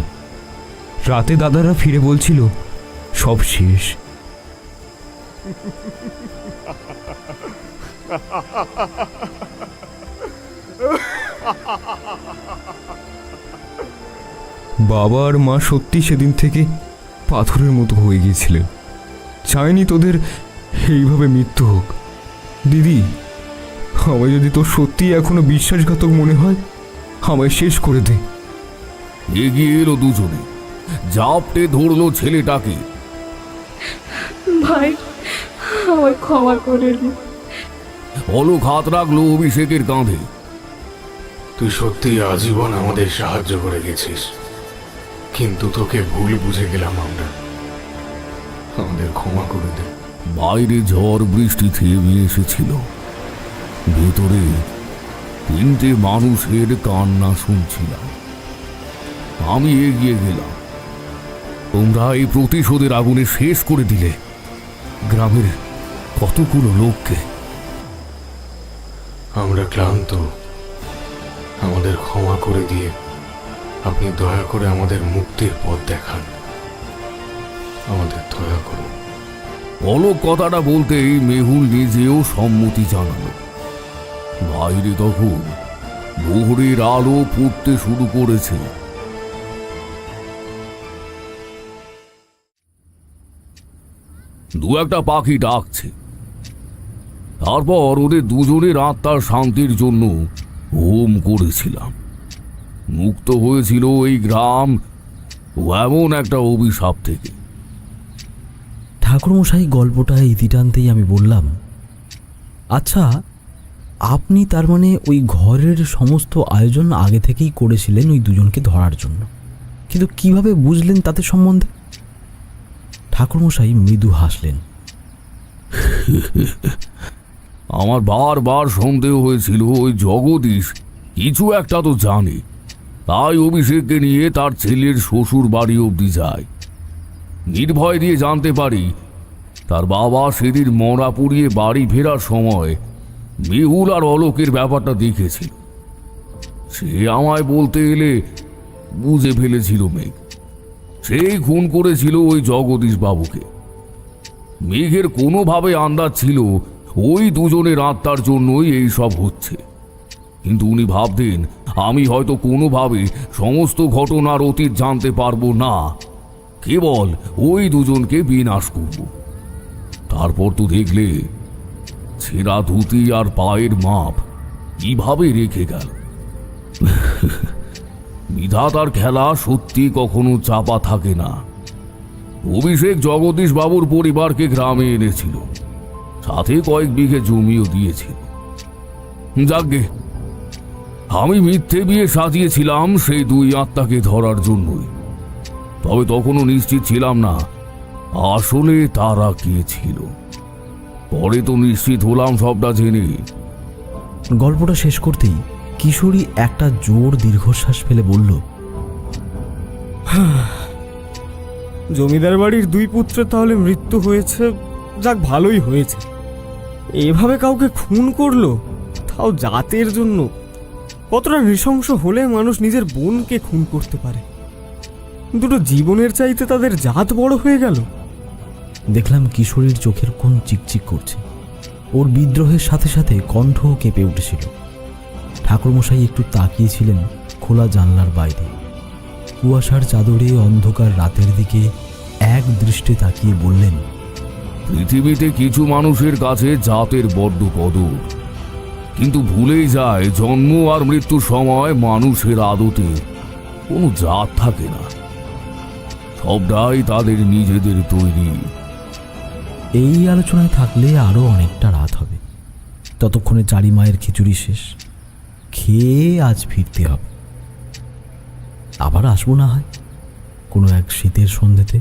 রাতে দাদারা ফিরে বলছিল সব শেষ। বাবা আর মা সত্যি সেদিন থেকে পাথরের মতো হয়ে গিয়েছিলেন। চাইনি তোদের এইভাবে মৃত্যু হোক। দিদি, আমায় যদি তোর সত্যি এখনো বিশ্বাসঘাতক মনে হয়, আমায় শেষ করে দে। এগিয়ে এলো দুজনে, জাপটে ধরলো ছেলেটাকে। ভাই, আমায় ক্ষমা করে দিন। অলক হাত রাখলো অভিষেকের কাঁধে। তুই সত্যি আজীবন আমাদের সাহায্য করে গেছিস, কিন্তু তোকে ভুল বুঝে গেলাম আমরা। আমাদের ক্ষমা করে দে। বাইরে ঝড় বৃষ্টি থেমে এসেছিল। ভেতরে 3টে মানুষের কান্না শুনছিলাম। আমি এগিয়ে গেলাম। তোমরা এই প্রতিশোধের আগুনে শেষ করে দিলে গ্রামের কতগুলো লোককে। আমরা ক্লান্ত, আমাদের ক্ষমা করে দিয়ে আপনি দয়া করে আমাদের মুক্তির পথ দেখান। আমাদের দয়া করুন। অলক কথাটা বলতেই মেহুল নিজেও সম্মতি জানালো। বাইরে তখন ভোরের আলো ফুটতে শুরু করেছে। দু একটা পাখি ডাকছে। তারপর ওদের দুজনের আত্মার শান্তির জন্য হোম করেছিলাম। মুক্ত হয়েছিল এই গ্রাম এমন একটা অভিশাপ থেকে। ঠাকুরমশাই গল্পটা ইতি টানতেই আমি বললাম, আচ্ছা, আপনি তার মানে ওই ঘরের সমস্ত আয়োজন আগে থেকেই করেছিলেন ওই দুজনকে ধরার জন্য, কিন্তু কিভাবে বুঝলেন তাদের সম্বন্ধে? ঠাকুরমশাই মৃদু হাসলেন। আমার বারবার সন্দেহ হয়েছিল ওই জগদীশ কিছু একটা তো জানে, তাই অভিষেককে নিয়ে তার ছেলের শ্বশুর বাড়ি অবধি যায়। নির্ভয় দিয়ে জানতে পারি তার বাবা সেদিন মরা পুড়িয়ে বাড়ি ফেরার সময় মেহুল আর অলোকের ব্যাপারটা দেখেছিল। সে আমায় বলতে এলে বুঝে ফেলেছিল মেঘ সেই খুন করেছিল ওই জগদীশ বাবুকে। মেঘের কোনোভাবে আন্দাজ ছিল ওই দুজনের আত্মার জন্যই এই সব হচ্ছে, কিন্তু উনি ভাবতেন আমি হয়তো কোনোভাবে সমস্ত ঘটনার অতীত জানতে পারবো না, কেবল ওই দুজনকে বিনাশ করব। তারপর তো দেখলে ছেঁড়া ধুতি আর পায়ের মাপ কিভাবে রেখে গেল। বিধাতার খেলা সত্যি কখনো চাপা থাকে না। অভিষেক জগদীশ বাবুর পরিবারকে গ্রামে এনেছিল, সাথে কয়েক বিঘে জমিও দিয়েছিল। যাকগে, আমি মিথ্যে বিয়ে সাজিয়েছিলাম সেই দুই আত্মাকে ধরার জন্যই, তবে তখনও নিশ্চিত ছিলাম না আসলে তারা কে ছিল। পরে তো নিশ্চিত হলাম সবটা জেনে। গল্পটা শেষ করতেই কিশোরী একটা জোর দীর্ঘশ্বাস ফেলে বলল, জমিদার বাড়ির দুই পুত্রের তাহলে মৃত্যু হয়েছে, যাক ভালোই হয়েছে। এভাবে কাউকে খুন করলো, তাও জাতের জন্য। কতটা নৃশংস হলে মানুষ নিজের বোনকে খুন করতে পারে। দুটো জীবনের চাইতে তাদের জাত বড় হয়ে গেল। দেখলাম কিশোরীর চোখের কোণ চিকচিক করছে, ওর বিদ্রোহের সাথে সাথে কণ্ঠও কেঁপে উঠেছিল। ঠাকুরমশাই একটু তাকিয়েছিলেন খোলা জানলার বাইরে, কুয়াশার চাদরে অন্ধকার রাতের দিকে এক দৃষ্টে তাকিয়ে বললেন, পৃথিবীতে কিছু মানুষের কাছে জাতের বড্ড কদর, কিন্তু ভুলেই যায় জন্ম আর মৃত্যুর সময় মানুষের আদতে কোনো জাত থাকে না, সবটাই তাদের নিজেদের তৈরি। এই আলোচনায় থাকলে আরও অনেকটা রাত হবে। ততক্ষণে চারি মায়ের খিচুড়ি শেষ, খেয়ে আজ ফিরতে হবে। আবার আসবো না হয় কোনো এক শীতের সন্ধ্যেতে।